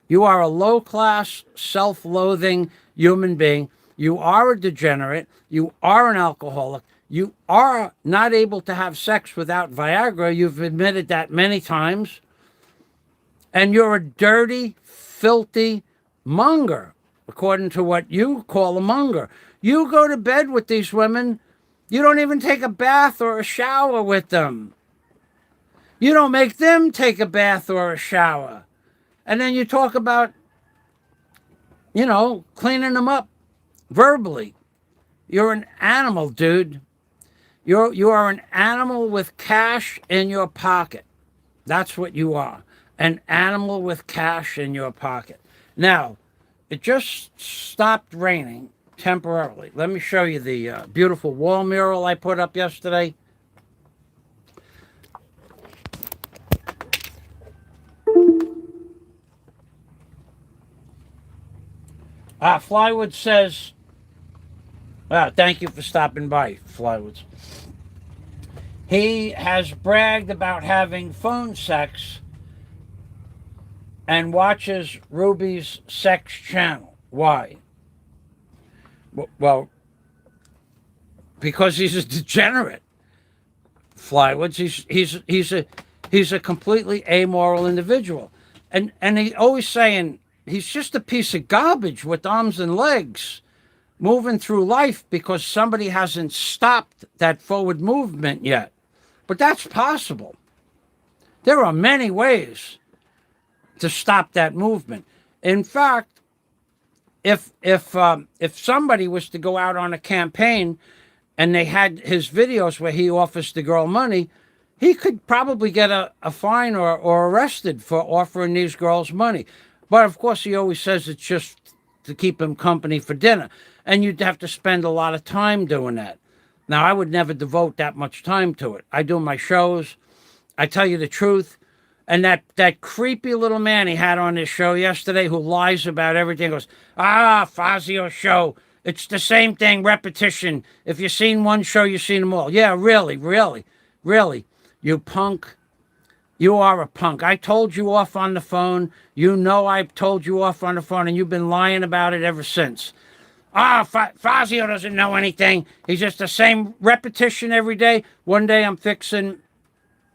A: You are a low-class, self-loathing human being. You are a degenerate. You are an alcoholic. You are not able to have sex without Viagra. You've admitted that many times. And you're a dirty, filthy monger, according to what you call a monger. You go to bed with these women. You don't even take a bath or a shower with them. You don't make them take a bath or a shower. And then you talk about, cleaning them up verbally. You're an animal, dude. You are an animal with cash in your pocket. That's what you are. An animal with cash in your pocket. Now, it just stopped raining temporarily. Let me show you the beautiful wall mural I put up yesterday. Flywood says, thank you for stopping by, Flywoods. He has bragged about having phone sex and watches Ruby's sex channel. Why? Well, because he's a degenerate. Flywoods. He's a completely amoral individual, and he's always saying he's just a piece of garbage with arms and legs, moving through life because somebody hasn't stopped that forward movement yet. But that's possible. There are many ways to stop that movement. In fact, if somebody was to go out on a campaign and they had his videos where he offers the girl money, he could probably get a fine or arrested for offering these girls money. But of course, he always says it's just to keep him company for dinner. And you'd have to spend a lot of time doing that. Now, I would never devote that much time to it. I do my shows. I tell you the truth. And that creepy little man he had on his show yesterday who lies about everything goes, FAZIO show. It's the same thing, repetition. If you've seen one show, you've seen them all. Yeah, really. You punk. You are a punk. I told you off on the phone. You know I told you off on the phone, and you've been lying about it ever since. FAZIO doesn't know anything. He's just the same repetition every day. One day I'm fixing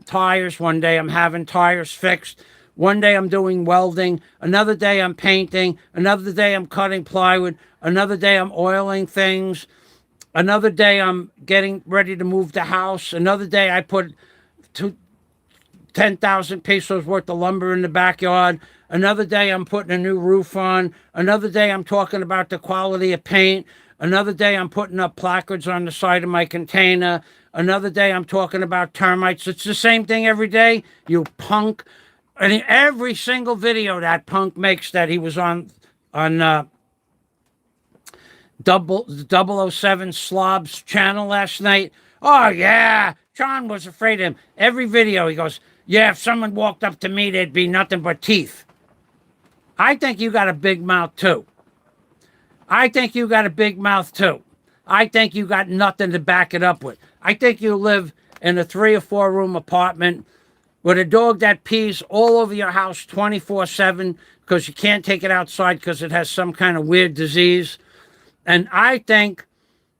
A: tires. One day I'm having tires fixed. One day I'm doing welding. Another day I'm painting. Another day I'm cutting plywood. Another day I'm oiling things. Another day I'm getting ready to move the house. Another day I put 10,000 pesos worth of lumber in the backyard. Another day I'm putting a new roof on. Another day I'm talking about the quality of paint. Another day I'm putting up placards on the side of my container. Another day I'm talking about termites. It's the same thing every day, you punk. And every single video that punk makes that he was on double O Seven Slob's channel last night. Oh, yeah, John was afraid of him. Every video he goes, yeah, if someone walked up to me, there'd be nothing but teeth. I think you got a big mouth, too. I think you got a big mouth, too. I think you got nothing to back it up with. I think you live in a 3 or 4 room apartment with a dog that pees all over your house 24/7 because you can't take it outside because it has some kind of weird disease. And I think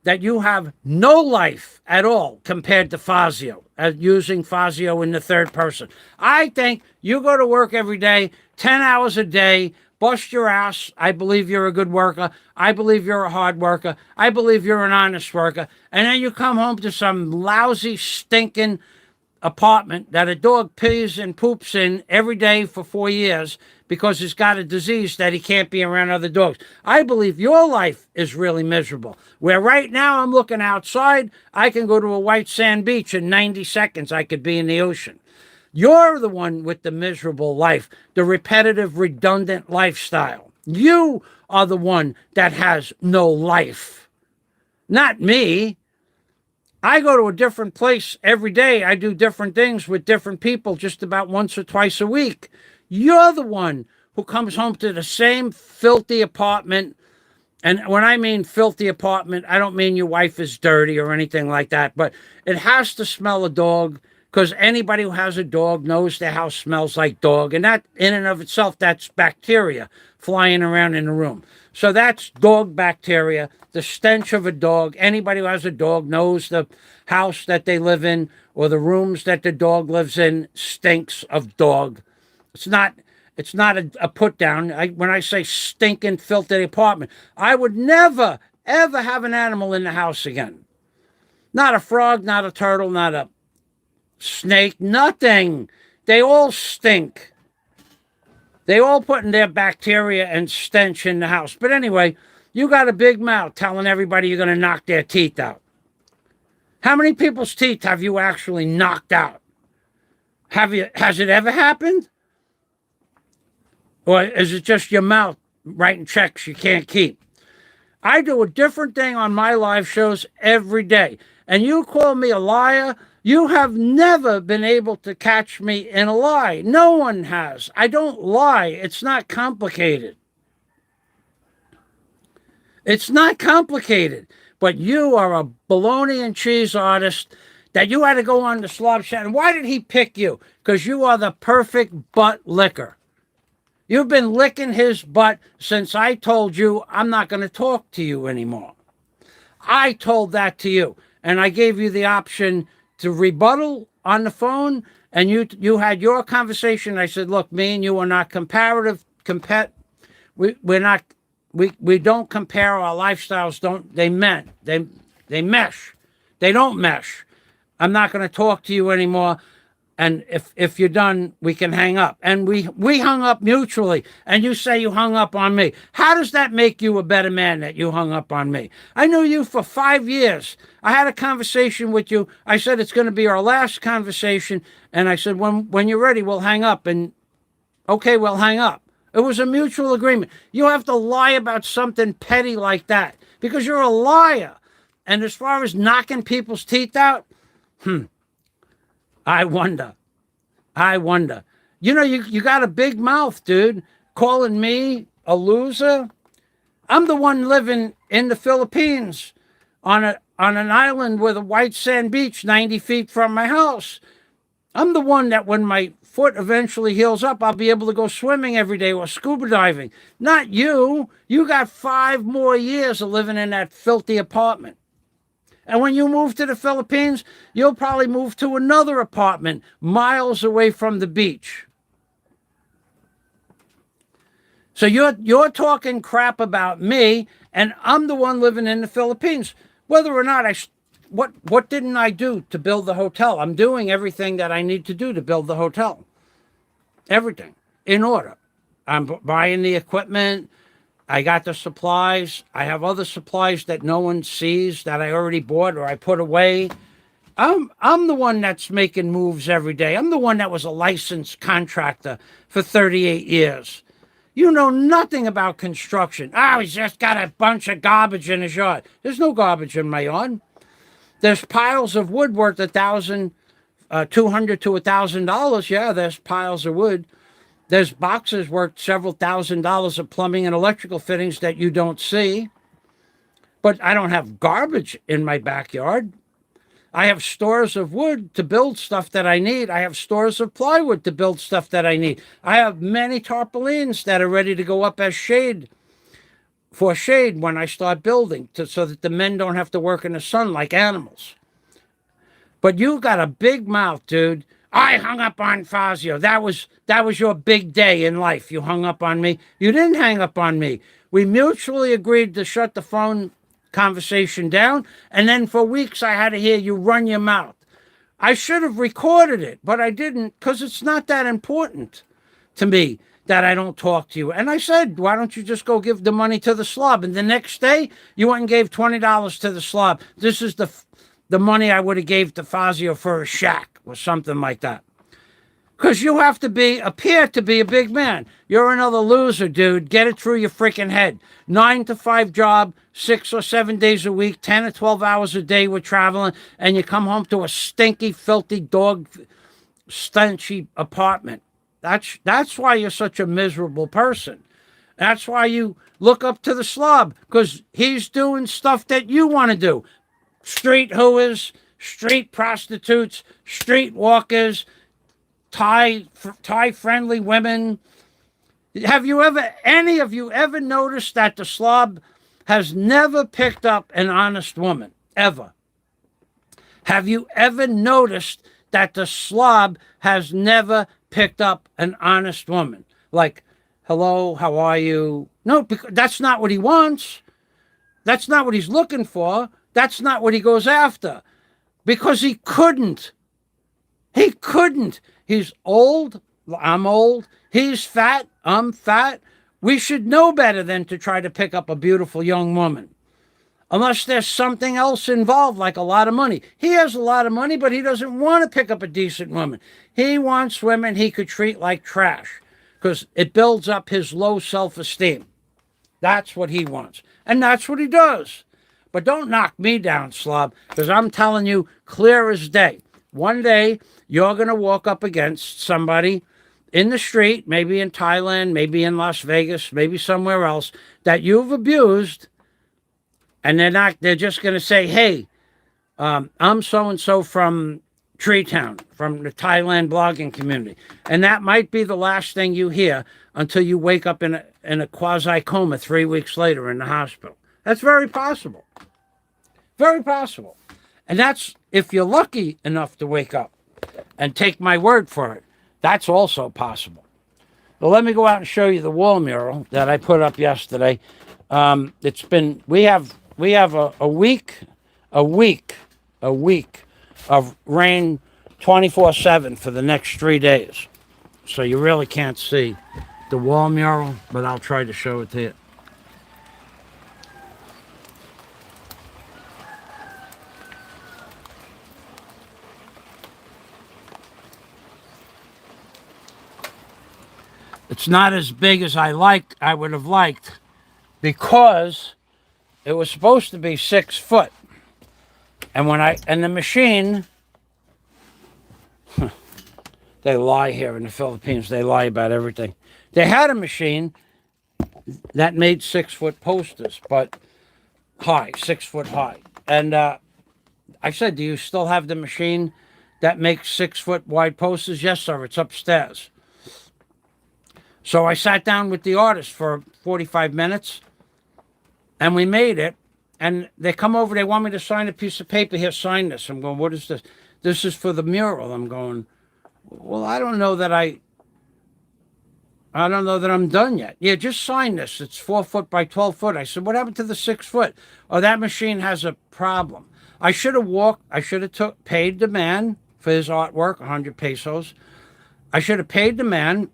A: that you have no life at all compared to FAZIO, using FAZIO in the third person. I think you go to work every day, 10 hours a day, bust your ass. I believe you're a good worker. I believe you're a hard worker. I believe you're an honest worker. And then you come home to some lousy, stinking apartment that a dog pees and poops in every day for 4 years because he's got a disease that he can't be around other dogs. I believe your life is really miserable. Where right now I'm looking outside, I can go to a white sand beach in 90 seconds. I could be in the ocean. You're the one with the miserable life, the repetitive, redundant lifestyle. You are the one that has no life, not me. I go to a different place every day. I do different things with different people just about once or twice a week. You're the one who comes home to the same filthy apartment. And when I mean filthy apartment, I don't mean your wife is dirty or anything like that, but it has to smell a dog because anybody who has a dog knows their house smells like dog. And that in and of itself, that's bacteria flying around in the room. So that's dog bacteria, the stench of a dog. Anybody who has a dog knows the house that they live in or the rooms that the dog lives in stinks of dog. It's not a put down. When I say stinking, filthy apartment, I would never, ever have an animal in the house again. Not a frog, not a turtle, not a snake, nothing. They all stink. They all put in their bacteria and stench in the house. But anyway, you got a big mouth telling everybody you're going to knock their teeth out. How many people's teeth have you actually knocked out? Has it ever happened? Or is it just your mouth writing checks you can't keep? I do a different thing on my live shows every day. And you call me a liar? You have never been able to catch me in a lie. No one has. I don't lie. It's not complicated. It's not complicated. But you are a bologna and cheese artist that you had to go on the slob chat. And why did he pick you? Because you are the perfect butt licker. You've been licking his butt since I told you I'm not going to talk to you anymore. I told that to you. And I gave you the option to rebuttal on the phone, and you had your conversation. I said, look, me and you are not comparative. We don't compare our lifestyles. They mesh. They don't mesh. I'm not going to talk to you anymore. And if you're done, we can hang up. And we hung up mutually. And you say you hung up on me. How does that make you a better man that you hung up on me? I knew you for 5 years. I had a conversation with you. I said it's going to be our last conversation. And I said, when you're ready, we'll hang up. And okay, we'll hang up. It was a mutual agreement. You have to lie about something petty like that because you're a liar. And as far as knocking people's teeth out, I wonder. You know, you got a big mouth, dude. Calling me a loser. I'm the one living in the Philippines on an island with a white sand beach 90 feet from my house. I'm the one that when my foot eventually heals up, I'll be able to go swimming every day or scuba diving. Not you. You got 5 more years of living in that filthy apartment. And when you move to the Philippines, you'll probably move to another apartment miles away from the beach. So you're talking crap about me, and I'm the one living in the Philippines. Whether or not what didn't I do to build the hotel? I'm doing everything that I need to do to build the hotel. Everything in order. I'm buying the equipment. I got the supplies. I have other supplies that no one sees that I already bought or I put away. I'm the one that's making moves every day. I'm the one that was a licensed contractor for 38 years. You know nothing about construction. Oh, he's just got a bunch of garbage in his yard. There's no garbage in my yard. There's piles of wood worth $200 to $1,000. Yeah, there's piles of wood. There's boxes worth several $1,000s of plumbing and electrical fittings that you don't see. But I don't have garbage in my backyard. I have stores of wood to build stuff that I need. I have stores of plywood to build stuff that I need. I have many tarpaulins that are ready to go up as shade, for shade when I start building, so that the men don't have to work in the sun like animals. But you got a big mouth, dude. I hung up on FAZIO. That was your big day in life. You hung up on me. You didn't hang up on me. We mutually agreed to shut the phone conversation down, and then for weeks I had to hear you run your mouth. I should have recorded it, but I didn't, because it's not that important to me that I don't talk to you. And I said, why don't you just go give the money to the slob? And the next day, you went and gave $20 to the slob. This is the money I would have gave to FAZIO for a shack or something like that. Because you have to appear to be a big man. You're another loser, dude. Get it through your freaking head. 9 to 5 job, 6 or 7 days a week, 10 or 12 hours a day with traveling, and you come home to a stinky, filthy, dog, stenchy apartment. That's why you're such a miserable person. That's why you look up to the slob, because he's doing stuff that you want to do. Street hooers, street prostitutes, street walkers, Thai-friendly women. Have you ever, any of you ever noticed that the slob has never picked up an honest woman? Ever? Have you ever noticed that the slob has never picked up an honest woman? Like, hello, how are you? No, because that's not what he wants. That's not what he's looking for. That's not what he goes after. Because he couldn't. He couldn't. He's old. I'm old. He's fat. I'm fat. We should know better than to try to pick up a beautiful young woman. Unless there's something else involved, like a lot of money. He has a lot of money, but he doesn't want to pick up a decent woman. He wants women he could treat like trash, because it builds up his low self-esteem. That's what he wants. And that's what he does. But don't knock me down, slob, because I'm telling you, clear as day. One day, you're going to walk up against somebody in the street, maybe in Thailand, maybe in Las Vegas, maybe somewhere else, that you've abused, and they're just going to say, hey, I'm so-and-so from Treetown, from the Thailand blogging community. And that might be the last thing you hear until you wake up in a quasi-coma 3 weeks later in the hospital. That's very possible. Very possible. And that's if you're lucky enough to wake up and take my word for it. That's also possible. Well, let me go out and show you the wall mural that I put up yesterday. It's been, we have a week of rain 24/7 for the next 3 days. So you really can't see the wall mural, but I'll try to show it to you. It's not as big as I would have liked, because it was supposed to be 6 foot. And the machine, they lie here in the Philippines. They lie about everything. They had a machine that made 6 foot posters, but high, 6 foot high. And I said, do you still have the machine that makes 6 foot wide posters? Yes, sir. It's upstairs. So I sat down with the artist for 45 minutes, and we made it. And they come over, they want me to sign a piece of paper. Here, sign this. I'm going, what is this? This is for the mural. I'm going, well, I don't know that I'm done yet. Yeah, just sign this. It's 4 foot by 12 foot. I said, what happened to the 6 foot? Oh, that machine has a problem. I should have paid the man for his artwork, 100 pesos. I should have paid the man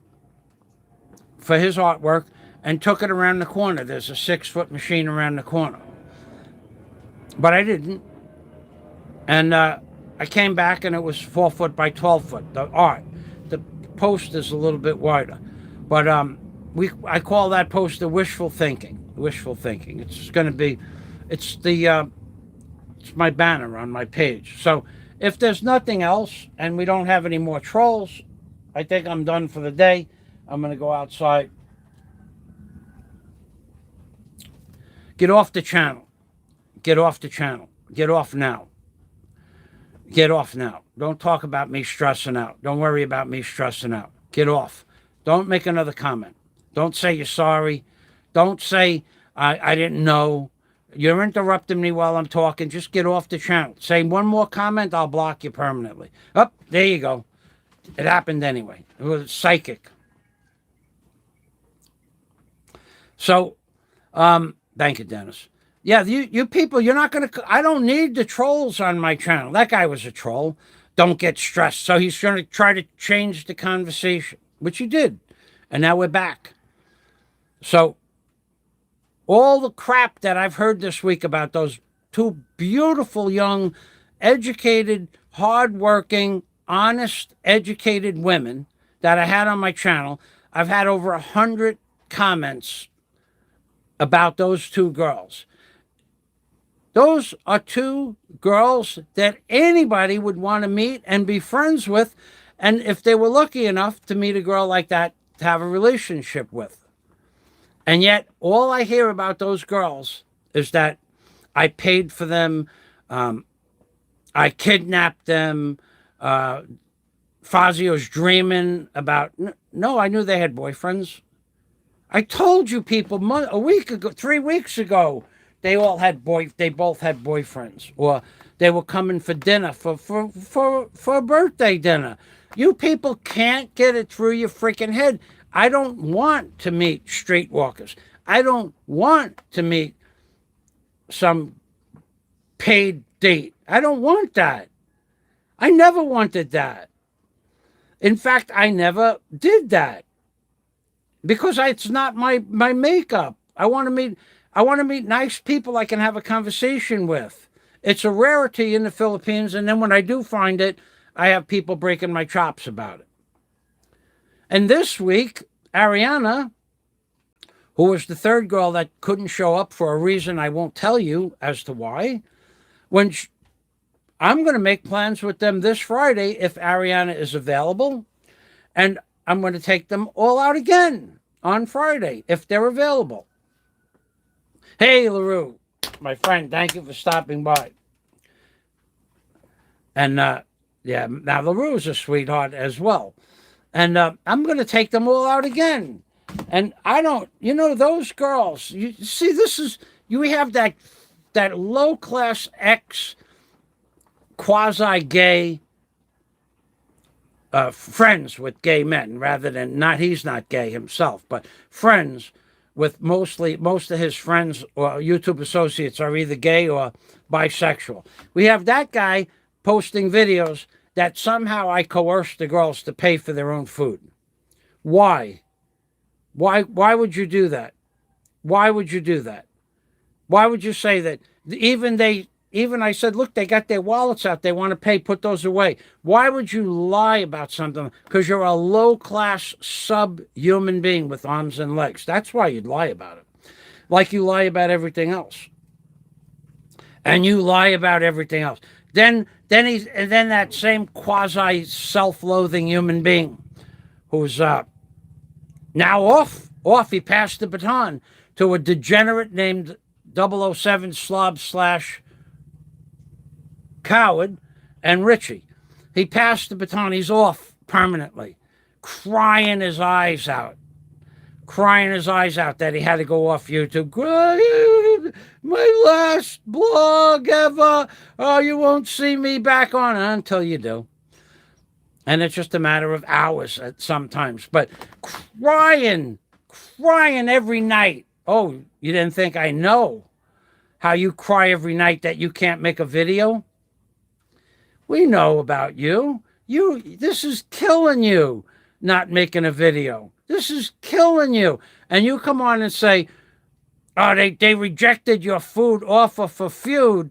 A: for his artwork and took it around the corner. There's a 6-foot machine around the corner. But I didn't. And I came back and it was 4 foot by 12 foot. The art. The post is a little bit wider. But I call that poster wishful thinking. Wishful thinking. It's going to be, it's my banner on my page. So if there's nothing else and we don't have any more trolls, I think I'm done for the day. I'm going to go outside. Get off the channel. Get off the channel. Get off now. Get off now. Don't talk about me stressing out. Don't worry about me stressing out. Get off. Don't make another comment. Don't say you're sorry. Don't say I didn't know. You're interrupting me while I'm talking. Just get off the channel. Say one more comment, I'll block you permanently. Oh, there you go. It happened anyway. It was psychic. So, thank you, Dennis. Yeah, you people, you're not going to... I don't need the trolls on my channel. That guy was a troll. Don't get stressed. So he's going to try to change the conversation, which he did. And now we're back. So, all the crap that I've heard this week about those two beautiful, young, educated, hardworking, honest, educated women that I had on my channel, I've had over 100 comments about those two girls. Those are two girls that anybody would want to meet and be friends with, and if they were lucky enough to meet a girl like that, to have a relationship with. And yet, all I hear about those girls is that I paid for them, I kidnapped them, Fazio's dreaming about... No, I knew they had boyfriends. I told you people a week ago, 3 weeks ago, they both had boyfriends, or they were coming for dinner, for a birthday dinner. You people can't get it through your freaking head. I don't want to meet streetwalkers. I don't want to meet some paid date. I don't want that. I never wanted that. In fact, I never did that because it's not my makeup. I want to meet nice people I can have a conversation with. It's a rarity in the Philippines, and then when I do find it, I have people breaking my chops about it. And this week, Ariana, who was the third girl that couldn't show up for a reason I won't tell you as to why, I'm going to make plans with them this Friday if Ariana is available, and I'm going to take them all out again on Friday if they're available. Hey, LaRue, my friend, thank you for stopping by. And, yeah, now LaRue's a sweetheart as well. And I'm going to take them all out again. And I don't, those girls, you see, we have that low-class quasi-gay friends with gay men, rather than, he's not gay himself, but friends with most of his friends or YouTube associates are either gay or bisexual. We have that guy posting videos that somehow I coerced the girls to pay for their own food. Why? Why would you do that? Why would you do that? Why would you say that? Even I said, look, they got their wallets out. They want to pay. Put those away. Why would you lie about something? Because you're a low-class subhuman being with arms and legs. That's why you'd lie about it. Like you lie about everything else. And you lie about everything else. Then that same quasi-self-loathing human being who's now off, he passed the baton to a degenerate named 007 slob / coward and Richie. He passed the baton. He's off permanently, crying his eyes out that he had to go off YouTube. My last blog ever. Oh, you won't see me back on until you do. And it's just a matter of hours at sometimes. But crying every night. Oh, you didn't think I know how you cry every night that you can't make a video? We know about you. This is killing you, not making a video. This is killing you. And you come on and say, oh, they rejected your food offer for food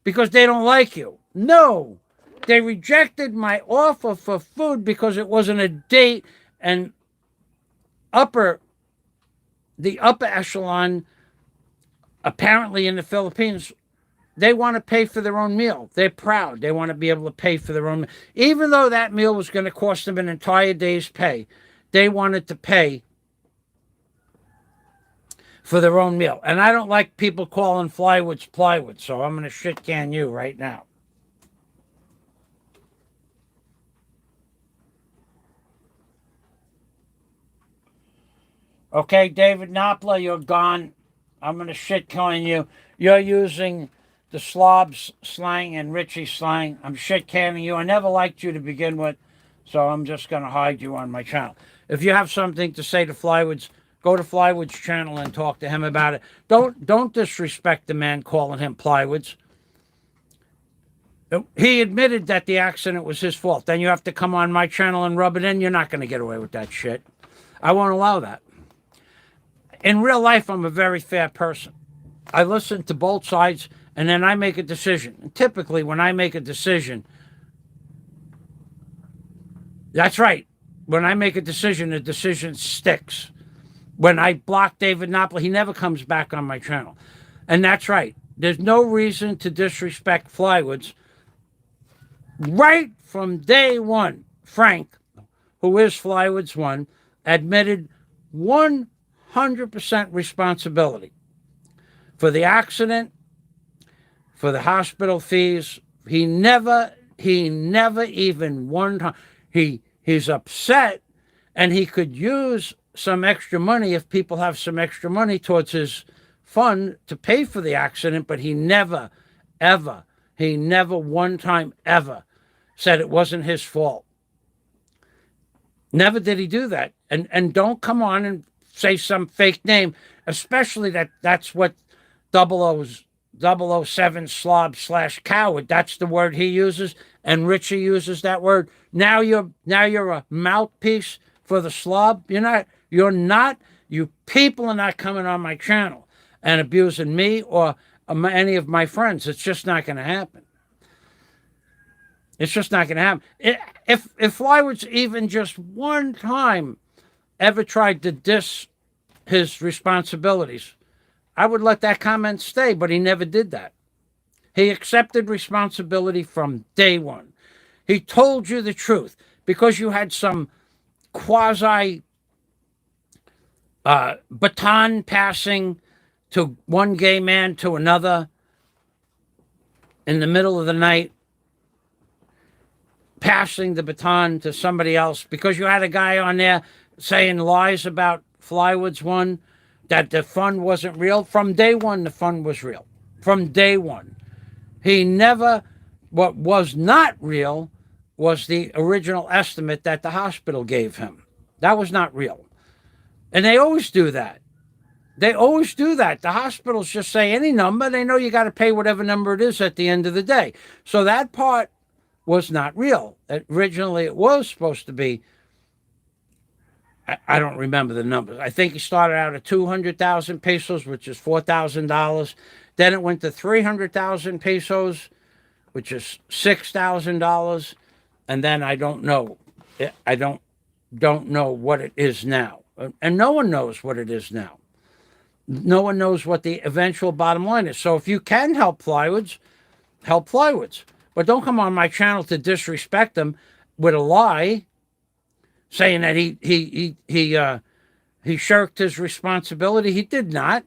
A: because they don't like you. No. They rejected my offer for food because it wasn't a date, and upper the upper echelon, apparently in the Philippines, they want to pay for their own meal. They're proud. They want to be able to pay for their own meal. Even though that meal was going to cost them an entire day's pay, they wanted to pay for their own meal. And I don't like people calling flywoods plywood, so I'm going to shit can you right now. Okay, David Knopfler, you're gone. I'm going to shit can you. You're using the slobs slang and Richie slang. I'm shit canning you. I never liked you to begin with, so I'm just going to hide you on my channel. If you have something to say to Flywoods, go to Flywoods' channel and talk to him about it. Don't disrespect the man calling him Plywoods. He admitted that the accident was his fault. Then you have to come on my channel and rub it in. You're not going to get away with that shit. I won't allow that. In real life, I'm a very fair person. I listen to both sides, and then I make a decision. And typically, when I make a decision, that's right. When I make a decision, the decision sticks. When I block David Knopfler, he never comes back on my channel. And that's right. There's no reason to disrespect Flywoods. Right from day one, Frank, who is Flywoods 1, admitted 100% responsibility for the accident, for the hospital fees. He never even one time. He's upset, and he could use some extra money if people have some extra money towards his fund to pay for the accident, but he never one time ever said it wasn't his fault. Never did he do that. And don't come on and say some fake name, especially that's what 007 slob / coward. That's the word he uses, and Richie uses that word. Now you're a mouthpiece for the slob. You're not. You people are not coming on my channel and abusing me or any of my friends. It's just not going to happen. It's just not going to happen. If Flywoods even just one time ever tried to diss his responsibilities, I would let that comment stay, but he never did that. He accepted responsibility from day one. He told you the truth because you had some quasi baton passing to one gay man to another in the middle of the night, passing the baton to somebody else because you had a guy on there saying lies about Flywoods 1, that the fund wasn't real. From day one, the fund was real. From day one. What was not real was the original estimate that the hospital gave him. That was not real. And they always do that. They always do that. The hospitals just say any number. They know you got to pay whatever number it is at the end of the day. So that part was not real. Originally, it was supposed to be, I don't remember the numbers. I think he started out at 200,000 pesos, which is $4,000. Then it went to 300,000 pesos, which is $6,000. And then I don't know. I don't know what it is now. And no one knows what it is now. No one knows what the eventual bottom line is. So if you can help Flywoods, help Flywoods. But don't come on my channel to disrespect them with a lie, saying that he shirked his responsibility. He did not.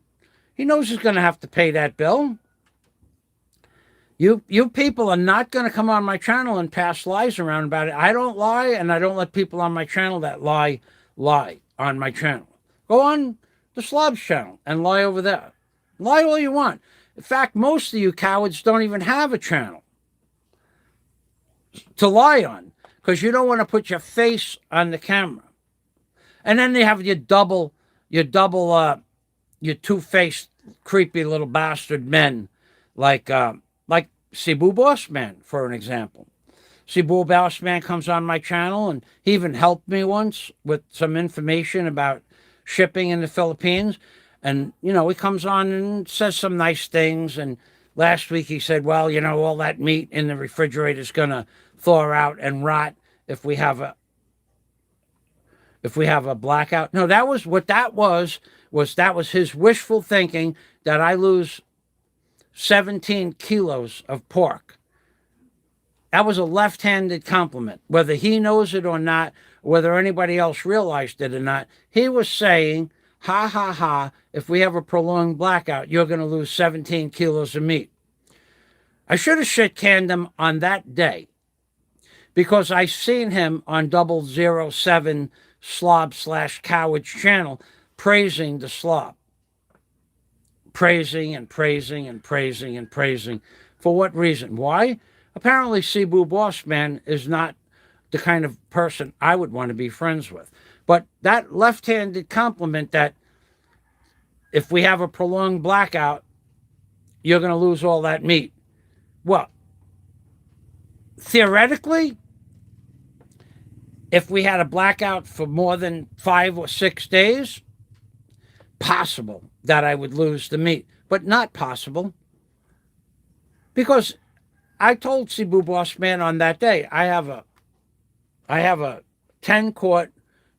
A: He knows he's going to have to pay that bill. You people are not going to come on my channel and pass lies around about it. I don't lie, and I don't let people on my channel that lie on my channel. Go on the Slob's channel and lie over there. Lie all you want. In fact, most of you cowards don't even have a channel to lie on because you don't want to put your face on the camera. And then they have your two-faced, creepy little bastard men like Cebu Boss Man, for an example. See, Bull Boss Man comes on my channel, and he even helped me once with some information about shipping in the Philippines. And, you know, he comes on and says some nice things. And last week he said, well, you know, all that meat in the refrigerator is going to thaw out and rot if we have a blackout. No, that was what that was that was his wishful thinking that I lose 17 kilos of pork. That was a left-handed compliment. Whether he knows it or not, whether anybody else realized it or not, he was saying, ha, ha, ha, if we have a prolonged blackout, you're going to lose 17 kilos of meat. I should have shit-canned him on that day because I seen him on 007 Slob/Coward's channel praising the slob. Praising and praising and praising and praising. For what reason? Why? Apparently, Cebu Bossman is not the kind of person I would want to be friends with. But that left-handed compliment that if we have a prolonged blackout, you're going to lose all that meat. Well, theoretically, if we had a blackout for more than 5 or 6 days, possible that I would lose the meat, but not possible. Because I told Cebu Bossman on that day, I have a 10-quart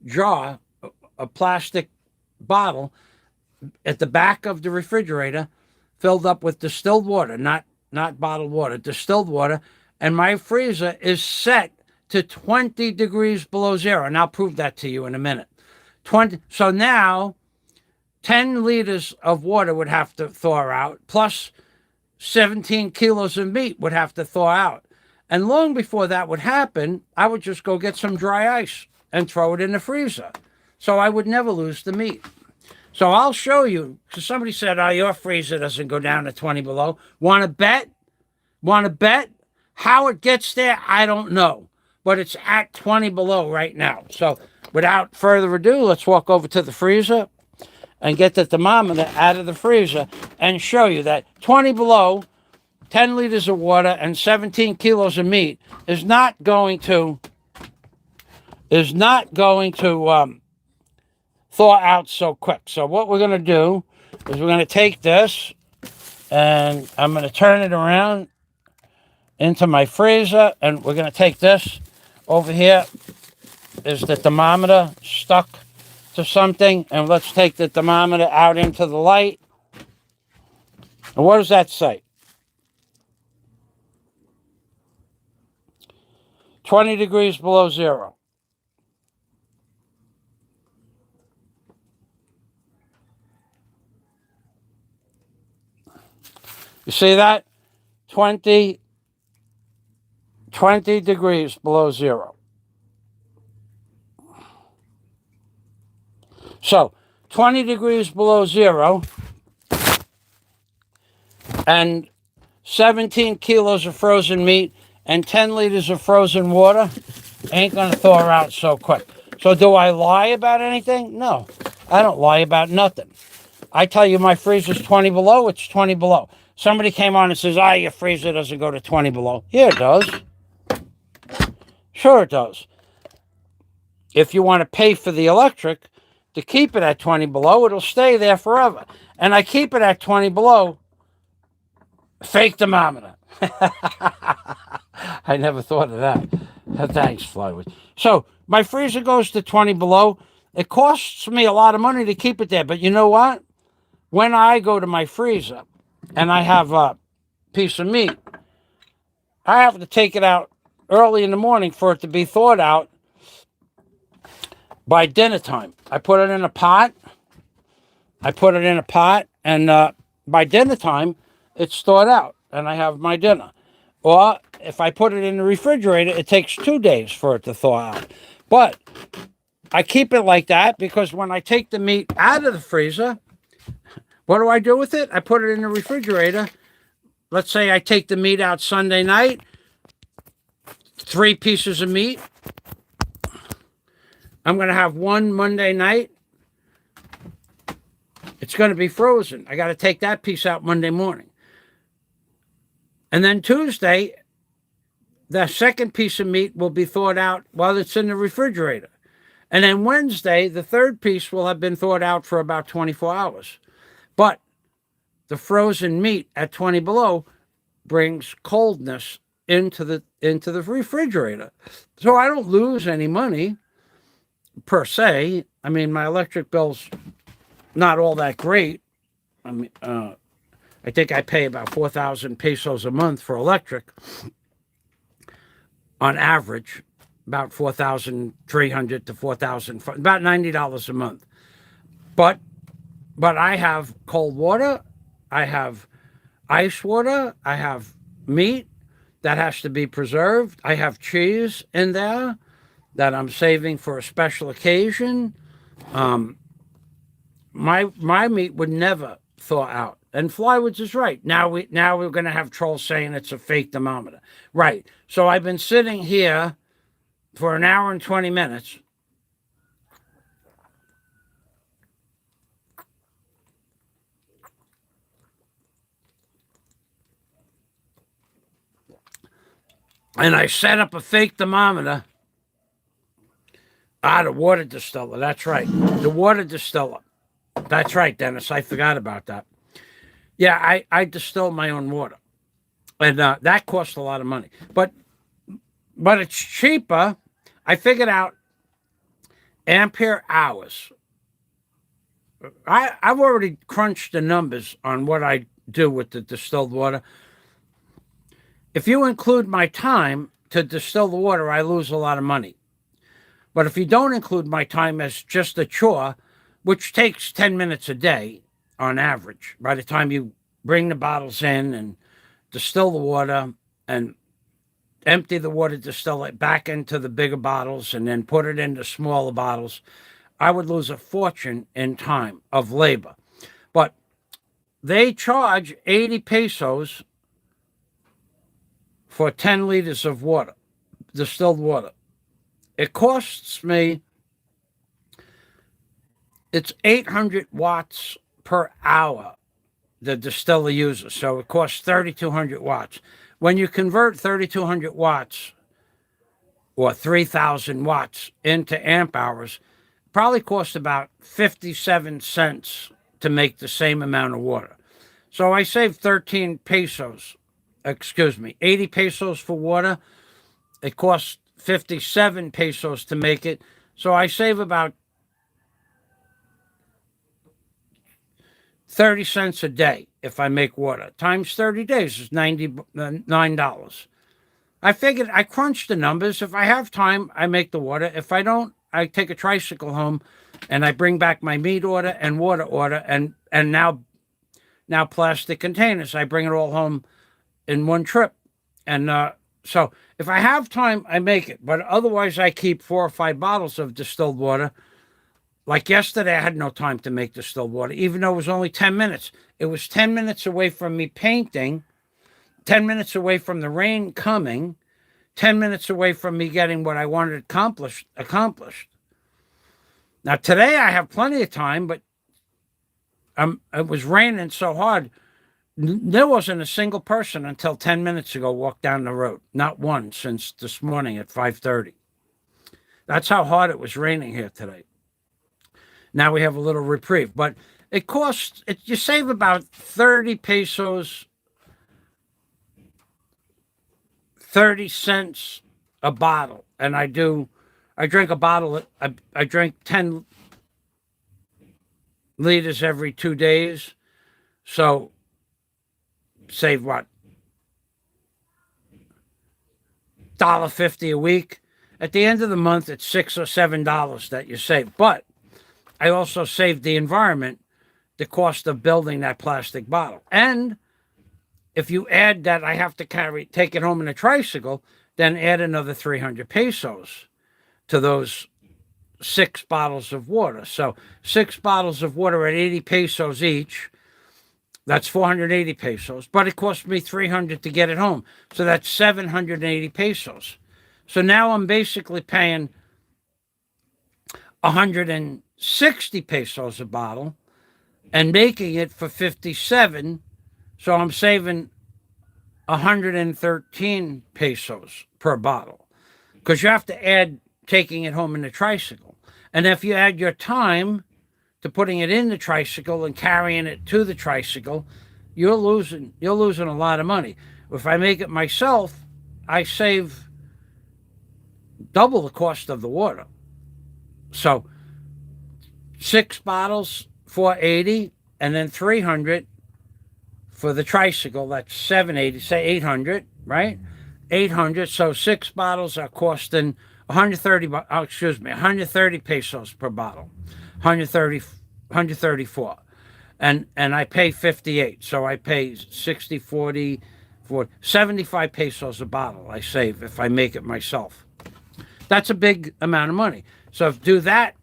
A: jar, a plastic bottle at the back of the refrigerator filled up with distilled water, not bottled water, distilled water, and my freezer is set to 20 degrees below zero, and I'll prove that to you in a minute. So now 10 liters of water would have to thaw out, plus 17 kilos of meat would have to thaw out. And long before that would happen, I would just go get some dry ice and throw it in the freezer. So I would never lose the meat. So I'll show you, because somebody said, oh, your freezer doesn't go down to 20 below. Want to bet? Want to bet? How it gets there, I don't know. But it's at 20 below right now. So without further ado, let's walk over to the freezer and get the thermometer out of the freezer and show you that 20 below, 10 liters of water and 17 kilos of meat is not going to thaw out so quick. So what we're going to do is we're going to take this and I'm going to turn it around into my freezer, and we're going to take this over here. Is the thermometer stuck to something? And let's take the thermometer out into the light. And what does that say? 20 degrees below zero. You see that? 20 degrees below zero. So 20 degrees below zero and 17 kilos of frozen meat and 10 liters of frozen water ain't going to thaw out so quick. So do I lie about anything? No, I don't lie about nothing. I tell you my freezer's 20 below, it's 20 below. Somebody came on and says, your freezer doesn't go to 20 below. Yeah, it does. Sure it does. If you want to pay for the electric to keep it at 20 below, it'll stay there forever. And I keep it at 20 below. Fake thermometer. I never thought of that. Thanks, Flyweight. So my freezer goes to 20 below. It costs me a lot of money to keep it there. But you know what? When I go to my freezer and I have a piece of meat, I have to take it out early in the morning for it to be thawed out by dinner time. I put it in a pot. And by dinner time, it's thawed out, and I have my dinner. Or if I put it in the refrigerator, it takes 2 days for it to thaw out. But I keep it like that because when I take the meat out of the freezer, what do I do with it? I put it in the refrigerator. Let's say I take the meat out Sunday night, 3 pieces of meat. I'm going to have one Monday night. It's going to be frozen. I got to take that piece out Monday morning. And then Tuesday, the second piece of meat will be thawed out while it's in the refrigerator. And then Wednesday, the third piece will have been thawed out for about 24 hours. But the frozen meat at 20 below brings coldness into the refrigerator. So I don't lose any money per se. I mean, my electric bill's not all that great. I mean, I think I pay about 4,000 pesos a month for electric on average, about 4,300 to 4,000, about $90 a month. But I have cold water, I have ice water, I have meat that has to be preserved, I have cheese in there that I'm saving for a special occasion. My meat would never thaw out. And Flywoods is right. Now we're going to have trolls saying it's a fake thermometer. Right. So I've been sitting here for an hour and 20 minutes. And I set up a fake thermometer. The water distiller. That's right. The water distiller. That's right, Dennis. I forgot about that. Yeah, I distill my own water. And that costs a lot of money. But it's cheaper. I figured out ampere hours. I've already crunched the numbers on what I do with the distilled water. If you include my time to distill the water, I lose a lot of money. But if you don't include my time as just a chore, which takes 10 minutes a day on average, by the time you bring the bottles in and distill the water and empty the water, distill it back into the bigger bottles and then put it into smaller bottles, I would lose a fortune in time of labor. But they charge 80 pesos for 10 liters of water, distilled water. It costs me, it's 800 watts per hour the distiller uses. So it costs 3,200 watts. When you convert 3,200 watts or 3,000 watts into amp hours, it probably costs about 57 cents to make the same amount of water. So I save 13 pesos, 80 pesos for water. It costs 57 pesos to make it. So I save about 30 cents a day if I make water. Times 30 days is $99. I figured, I crunched the numbers. If I have time, I make the water. If I don't, I take a tricycle home and I bring back my meat order and water order and now plastic containers. I bring it all home in one trip. And so if I have time, I make it. But otherwise, I keep 4 or 5 bottles of distilled water. Like yesterday, I had no time to make distilled water, even though it was only 10 minutes. It was 10 minutes away from me painting, 10 minutes away from the rain coming, 10 minutes away from me getting what I wanted accomplished. Now, today I have plenty of time, but it was raining so hard. There wasn't a single person until 10 minutes ago walked down the road. Not one since this morning at 5:30. That's how hard it was raining here today. Now we have a little reprieve, but it costs, you save about 30 pesos, 30 cents a bottle. And I drink a bottle, I drink 10 liters every 2 days. So save what? $1.50 a week. At the end of the month, it's $6 or $7 that you save. But I also saved the environment the cost of building that plastic bottle. And if you add that I have to take it home in a tricycle, then add another 300 pesos to those 6 bottles of water. So 6 bottles of water at 80 pesos each. That's 480 pesos. But it cost me 300 to get it home. So that's 780 pesos. So now I'm basically paying 160 pesos a bottle and making it for 57. So I'm saving 113 pesos per bottle, because you have to add taking it home in the tricycle. And if you add your time to putting it in the tricycle and carrying it to the tricycle, you're losing a lot of money. If I make it myself, I save double the cost of the water. So 6 bottles, 480, and then 300 for the tricycle. That's 780. Say 800, right? 800. So 6 bottles are costing 130 pesos per bottle. 134. And I pay 58. So I pay 60, 40, 75 pesos a bottle I save if I make it myself. That's a big amount of money. So if do that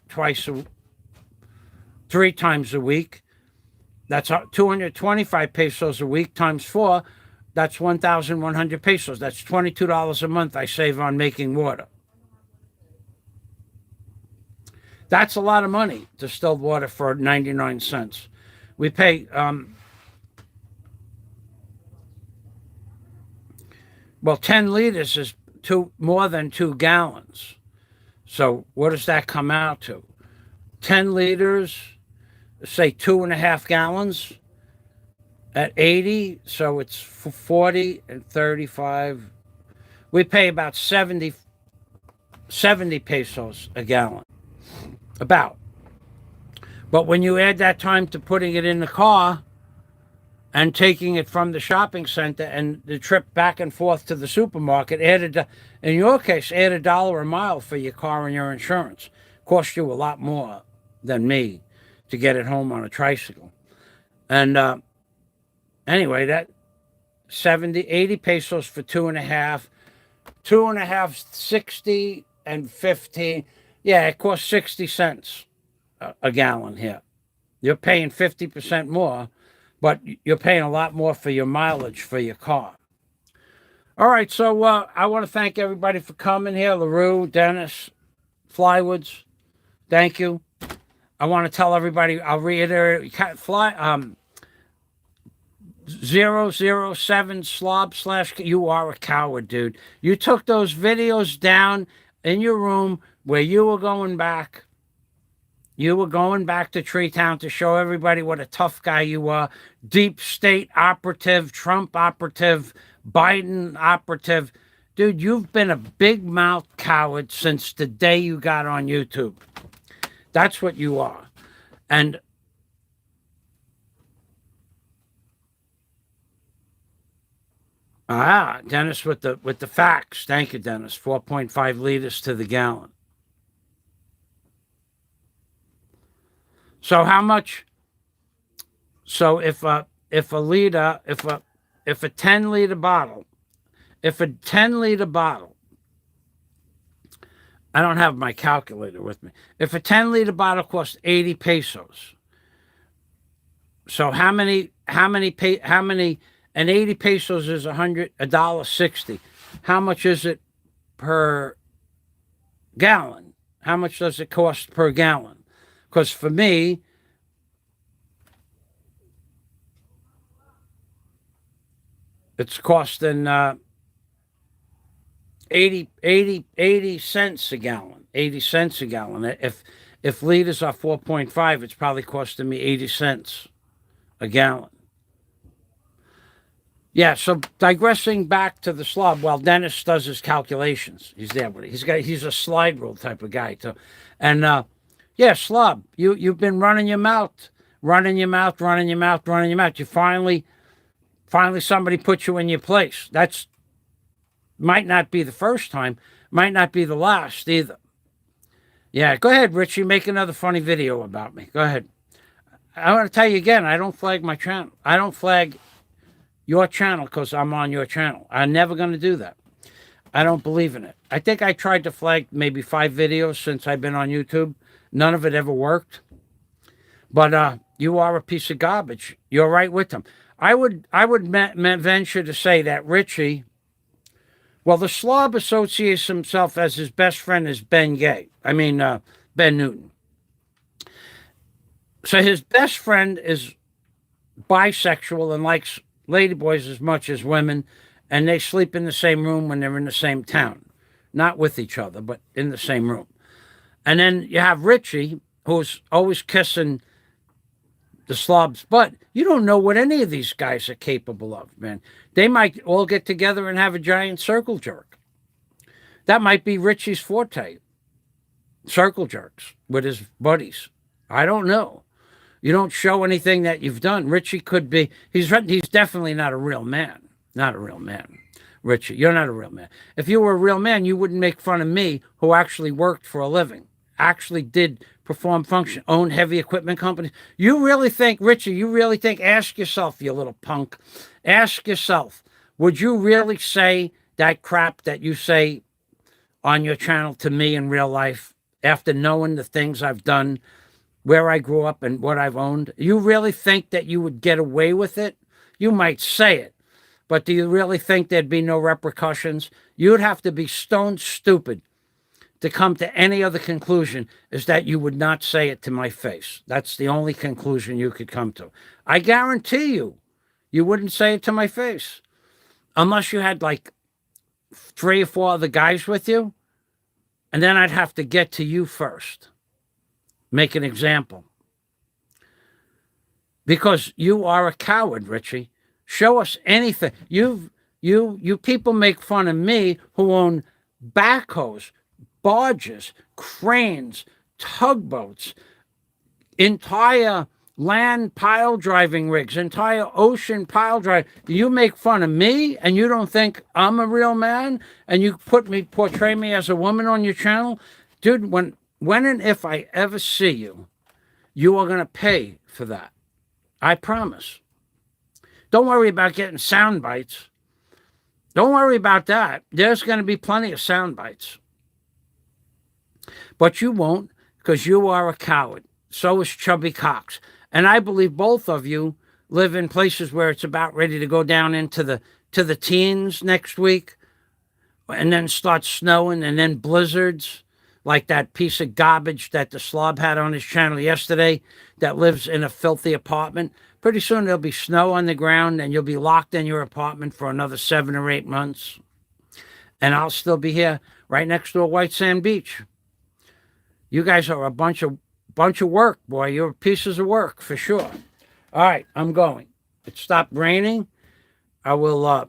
A: 3 times a week, that's 225 pesos a week times 4. That's 1,100 pesos. That's $22 a month I save on making water. That's a lot of money, distilled water for 99 cents. We pay, well, 10 liters is more than 2 gallons. So what does that come out to? 10 liters, say 2.5 gallons at 80. So it's 40 and 35. We pay about 70 pesos a gallon. About. But when you add that time to putting it in the car and taking it from the shopping center and the trip back and forth to the supermarket, in your case, add $1 a mile for your car and your insurance. Cost you a lot more than me to get it home on a tricycle. And anyway, that 80 pesos for 2.5, 60 and 15. Yeah, it costs 60 cents a gallon here. You're paying 50% more, but you're paying a lot more for your mileage for your car. All right, so I want to thank everybody for coming here. LaRue, Dennis, Flywoods, thank you. I want to tell everybody, I'll reiterate, 007 slob / you are a coward, dude. You took those videos down in your room where you were going back. You were going back to Treetown to show everybody what a tough guy you are. Deep state operative, Trump operative, Biden operative. Dude, you've been a big mouth coward since the day you got on YouTube. That's what you are. And Dennis with the facts. Thank you, Dennis. 4.5 liters to the gallon. So how much? So if a 10 liter bottle, I don't have my calculator with me. If a 10 liter bottle costs 80 pesos, so how many? And 80 pesos is $1.60. How much is it per gallon? How much does it cost per gallon? Because for me, it's costing 80 cents a gallon. 80 cents a gallon. If liters are 4.5, it's probably costing me 80 cents a gallon. Yeah, so digressing back to the slob, while Dennis does his calculations, he's there with it. He's a slide rule type of guy too. And yeah, slob, you've been running your mouth. You finally somebody put you in your place. That's might not be the first time, might not be the last either. Yeah, go ahead, Richie, make another funny video about me. Go ahead. I want to tell you again, I don't flag my channel. I don't flag your channel because I'm on your channel. I'm never going to do that. I don't believe in it. I think I tried to flag maybe 5 videos since I've been on YouTube. None of it ever worked. But you are a piece of garbage. You're right with them. I would venture to say that Richie, well, the slob associates himself as his best friend is Ben Newton. So his best friend is bisexual and likes ladyboys as much as women, and they sleep in the same room when they're in the same town. Not with each other, but in the same room. And then you have Richie, who's always kissing the slob's butt. You don't know what any of these guys are capable of, man. They might all get together and have a giant circle jerk. That might be Richie's forte. Circle jerks with his buddies. I don't know. You don't show anything that you've done. Richie could be, he's definitely not a real man. Not a real man. Richie, you're not a real man. If you were a real man, you wouldn't make fun of me, who actually worked for a living, actually did perform function, owned heavy equipment companies. You really think, Richie, ask yourself, you little punk, ask yourself, would you really say that crap that you say on your channel to me in real life after knowing the things I've done, where I grew up and what I've owned? You really think that you would get away with it? You might say it, but do you really think there'd be no repercussions? You'd have to be stone stupid to come to any other conclusion is that you would not say it to my face. That's the only conclusion you could come to. I guarantee you wouldn't say it to my face. Unless you had like 3 or 4 other guys with you, and then I'd have to get to you first. Make an example. Because you are a coward, Richie. Show us anything. You people make fun of me who own backhoes, barges, cranes, tugboats, entire land pile driving rigs, entire ocean pile drive. You make fun of me and you don't think I'm a real man, and you portray me as a woman on your channel? Dude, when and if I ever see you, you are going to pay for that. I promise. Don't worry about getting sound bites. Don't worry about that. There's going to be plenty of sound bites. But you won't, because you are a coward. So is Chubby Cox. And I believe both of you live in places where it's about ready to go down into the teens next week, and then start snowing, and then blizzards, like that piece of garbage that the slob had on his channel yesterday that lives in a filthy apartment. Pretty soon there'll be snow on the ground, and you'll be locked in your apartment for another 7 or 8 months. And I'll still be here right next to a white sand beach. You guys are a bunch of work, boy. You're pieces of work, for sure. All right, I'm going. It stopped raining. I will,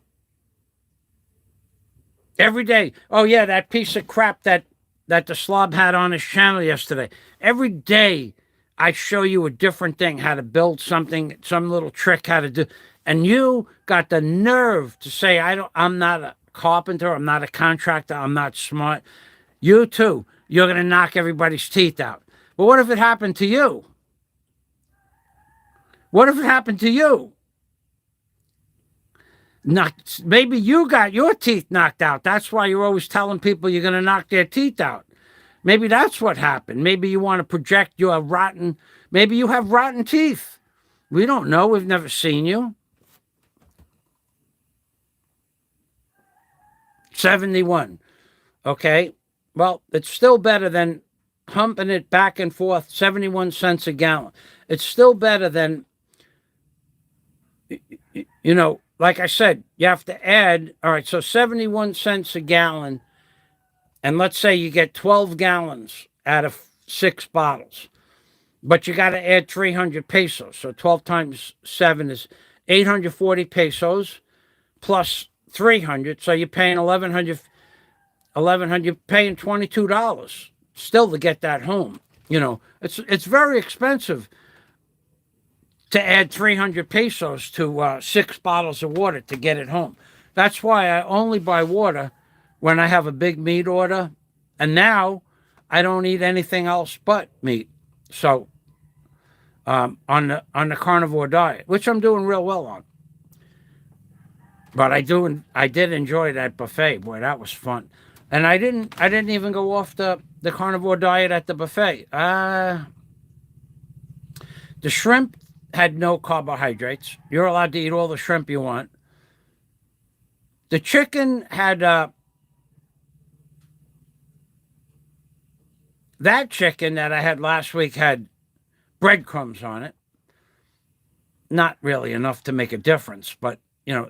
A: every day. Oh, yeah, that piece of crap that the slob had on his channel yesterday. Every day I show you a different thing, how to build something, some little trick, how to do. And you got the nerve to say, I'm not a carpenter, I'm not a contractor, I'm not smart. You too. You're going to knock everybody's teeth out. But what if it happened to you? What if it happened to you? Maybe you got your teeth knocked out. That's why you're always telling people you're going to knock their teeth out. Maybe that's what happened. Maybe you want to project your rotten, maybe you have rotten teeth. We don't know. We've never seen you. 71. Okay. Well, it's still better than humping it back and forth, 71 cents a gallon. It's still better than, like I said, you have to add, all right, so 71 cents a gallon, and let's say you get 12 gallons out of 6 bottles, but you got to add 300 pesos. So 12 times 7 is 840 pesos plus 300. So you're paying 1,100, you're paying $22 still to get that home. It's very expensive to add 300 pesos to 6 bottles of water to get it home. That's why I only buy water when I have a big meat order. And now I don't eat anything else but meat. So on the carnivore diet, which I'm doing real well on. But I did enjoy that buffet. Boy, that was fun. And I didn't even go off the carnivore diet at the buffet. The shrimp had no carbohydrates. You're allowed to eat all the shrimp you want. The chicken had that chicken that I had last week had breadcrumbs on it. Not really enough to make a difference, but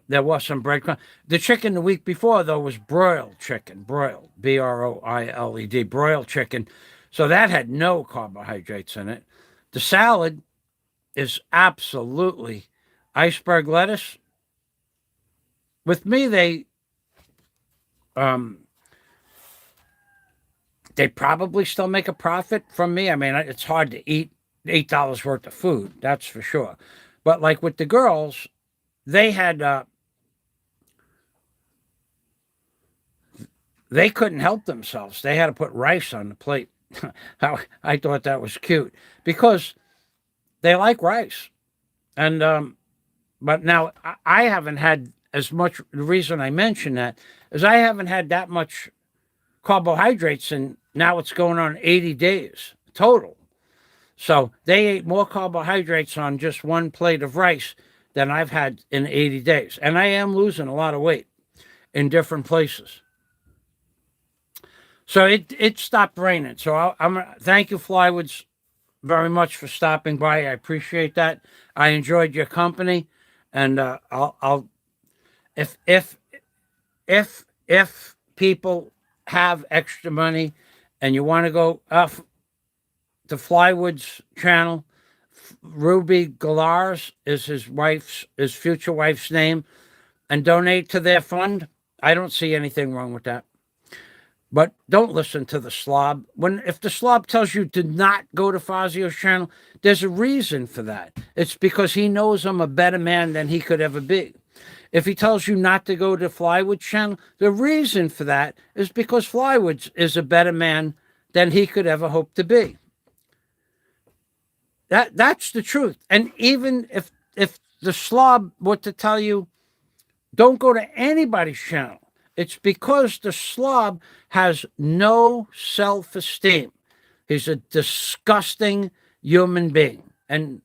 A: there was some breadcrumb. The chicken the week before, though, was broiled chicken. Broiled. Broiled. Broiled chicken. So that had no carbohydrates in it. The salad is absolutely iceberg lettuce. With me, they probably still make a profit from me. I mean, it's hard to eat $8 worth of food, that's for sure. But like with the girls, they had they couldn't help themselves. They had to put rice on the plate. I thought that was cute because they like rice, and but now I haven't had as much. The reason I mention that is I haven't had that much carbohydrates, and now it's going on 80 days total. So they ate more carbohydrates on just one plate of rice than I've had in 80 days. And I am losing a lot of weight in different places. So it stopped raining. So I'm thank you, Flywoods, very much for stopping by. I appreciate that. I enjoyed your company, and I'll if people have extra money and you want to go to Flywoods channel, Ruby Galars is his future wife's name, and donate to their fund. I don't see anything wrong with that. But don't listen to the slob. If the slob tells you to not go to Fazio's channel, there's a reason for that. It's because he knows I'm a better man than he could ever be. If he tells you not to go to Flywoods channel, the reason for that is because Flywoods is a better man than he could ever hope to be. That's the truth. And even if the slob were to tell you, don't go to anybody's channel, it's because the slob has no self-esteem. He's a disgusting human being. And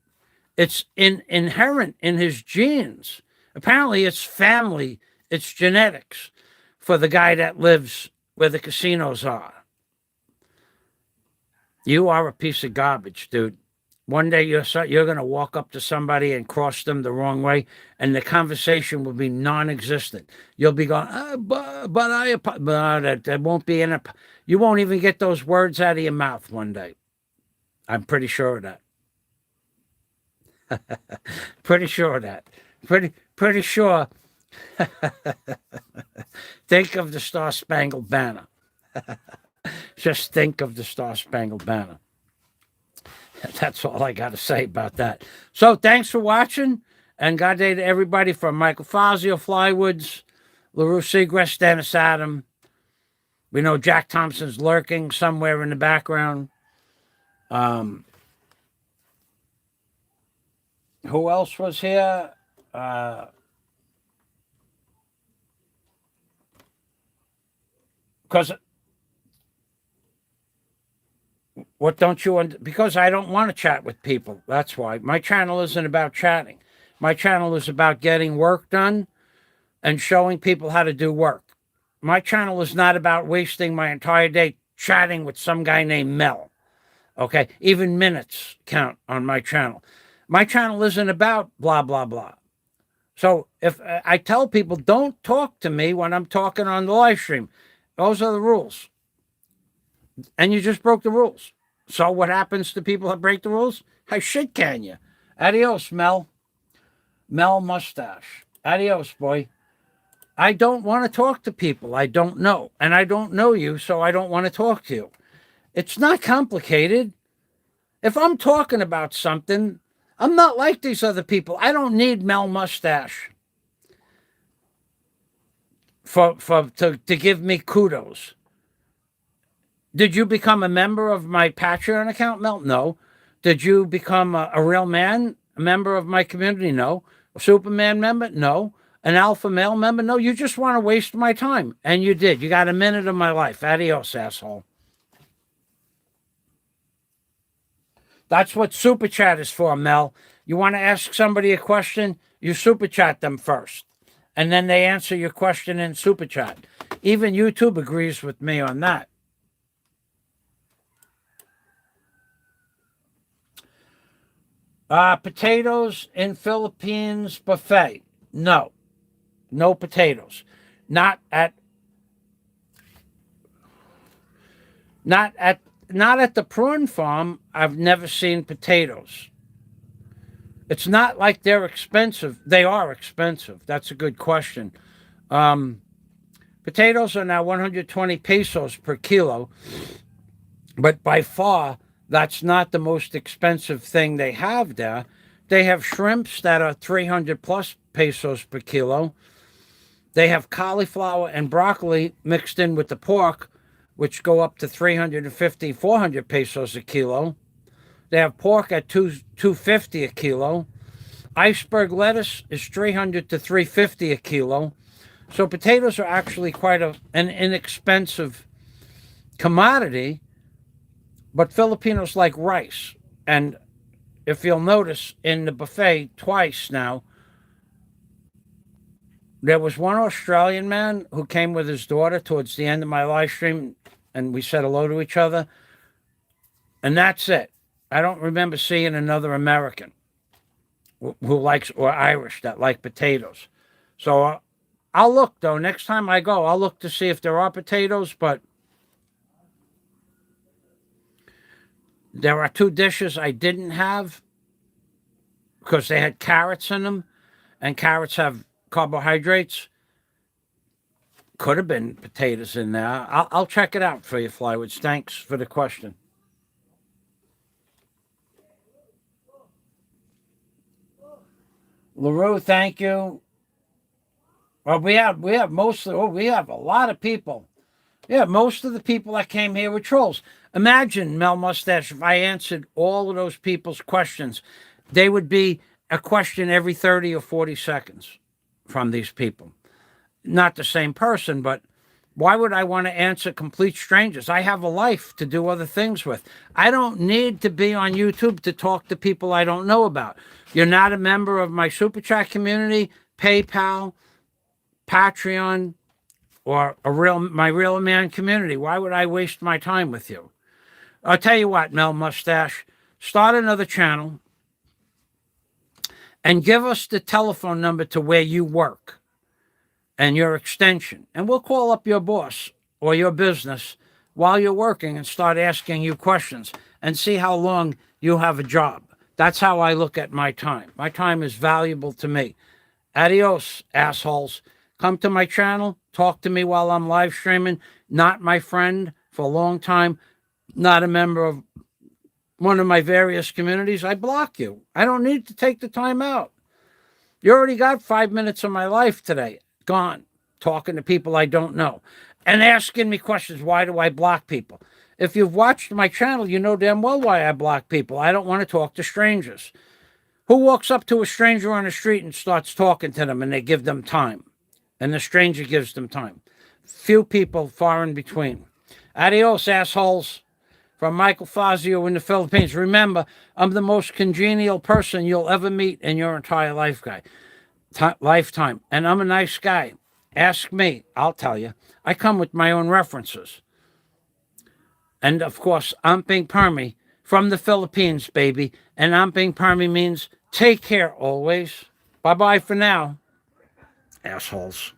A: it's inherent in his genes. Apparently, it's family, it's genetics for the guy that lives where the casinos are. You are a piece of garbage, dude. One day you're going to walk up to somebody and cross them the wrong way, and the conversation will be non-existent. You'll be going, there won't be you won't even get those words out of your mouth one day. I'm pretty sure of that. Pretty sure of that. Pretty sure. Think of the Star-Spangled Banner. Just think of the Star-Spangled Banner. That's all I got to say about that. So thanks for watching, and God day to everybody from Michael Fazio, Flywoods, LaRue Segrest, Dennis Adam. We know Jack Thompson's lurking somewhere in the background. Who else was here? Because what don't you because I don't want to chat with people. That's why. My channel isn't about chatting. My channel is about getting work done and showing people how to do work. My channel is not about wasting my entire day chatting with some guy named Mel. Okay? Even minutes count on my channel. My channel isn't about blah, blah, blah. So if I tell people, don't talk to me when I'm talking on the live stream. Those are the rules. And you just broke the rules. So what happens to people that break the rules? How shit can you? Adios, Mel. Mel Mustache. Adios, boy. I don't want to talk to people I don't know. And I don't know you, so I don't want to talk to you. It's not complicated. If I'm talking about something, I'm not like these other people. I don't need Mel Mustache to give me kudos. Did you become a member of my Patreon account, Mel? No. Did you become a real man, a member of my community? No. A Superman member? No. An alpha male member? No. You just want to waste my time. And you did. You got a minute of my life. Adios, asshole. That's what Super Chat is for, Mel. You want to ask somebody a question? You Super Chat them first. And then they answer your question in Super Chat. Even YouTube agrees with me on that. Potatoes in Philippines buffet. No. No potatoes. Not at not at not at the prawn farm. I've never seen potatoes. It's not like they're expensive. They are expensive. That's a good question. Um, Potatoes are now 120 pesos per kilo, but by far, that's not the most expensive thing they have there. They have shrimps that are 300 plus pesos per kilo. They have cauliflower and broccoli mixed in with the pork, which go up to 350, 400 pesos a kilo. They have pork at 250 a kilo. Iceberg lettuce is 300 to 350 a kilo. So potatoes are actually quite an inexpensive commodity, but Filipinos like rice. And if you'll notice in the buffet twice now, there was one Australian man who came with his daughter towards the end of my live stream, and we said hello to each other. And that's it. I don't remember seeing another American who likes, or Irish that like potatoes. So I'll look, though. Next time I go, I'll look to see if there are potatoes, but there are two dishes I didn't have because they had carrots in them, and carrots have carbohydrates. Could have been potatoes in there. I'll check it out for you, Flywoods. Thanks for the question. LaRue, thank you. Well, we have mostly. Oh, we have a lot of people. Yeah, most of the people that came here were trolls. Imagine, Mel Mustache, if I answered all of those people's questions, they would be a question every 30 or 40 seconds from these people. Not the same person, but why would I want to answer complete strangers? I have a life to do other things with. I don't need to be on YouTube to talk to people I don't know about. You're not a member of my Super Chat community, PayPal, Patreon, or my Real Man community. Why would I waste my time with you? I'll tell you what, Mel Mustache, start another channel and give us the telephone number to where you work and your extension, and we'll call up your boss or your business while you're working and start asking you questions and see how long you have a job. That's how I look at my time. My time is valuable to me. Adios, assholes. Come to my channel, talk to me while I'm live streaming. Not my friend for a long time, not a member of one of my various communities. I block you. I don't need to take the time out. You already got 5 minutes of my life today. Gone. Talking to people I don't know. And asking me questions. Why do I block people? If you've watched my channel, you know damn well why I block people. I don't want to talk to strangers. Who walks up to a stranger on the street and starts talking to them and they give them time? And the stranger gives them time. Few people, far in between. Adios, assholes. From Michael Fazio in the Philippines. Remember, I'm the most congenial person you'll ever meet in your entire lifetime. And I'm a nice guy. Ask me, I'll tell you. I come with my own references. And, of course, Amping Permi from the Philippines, baby. And Amping Permi means take care always. Bye-bye for now, assholes.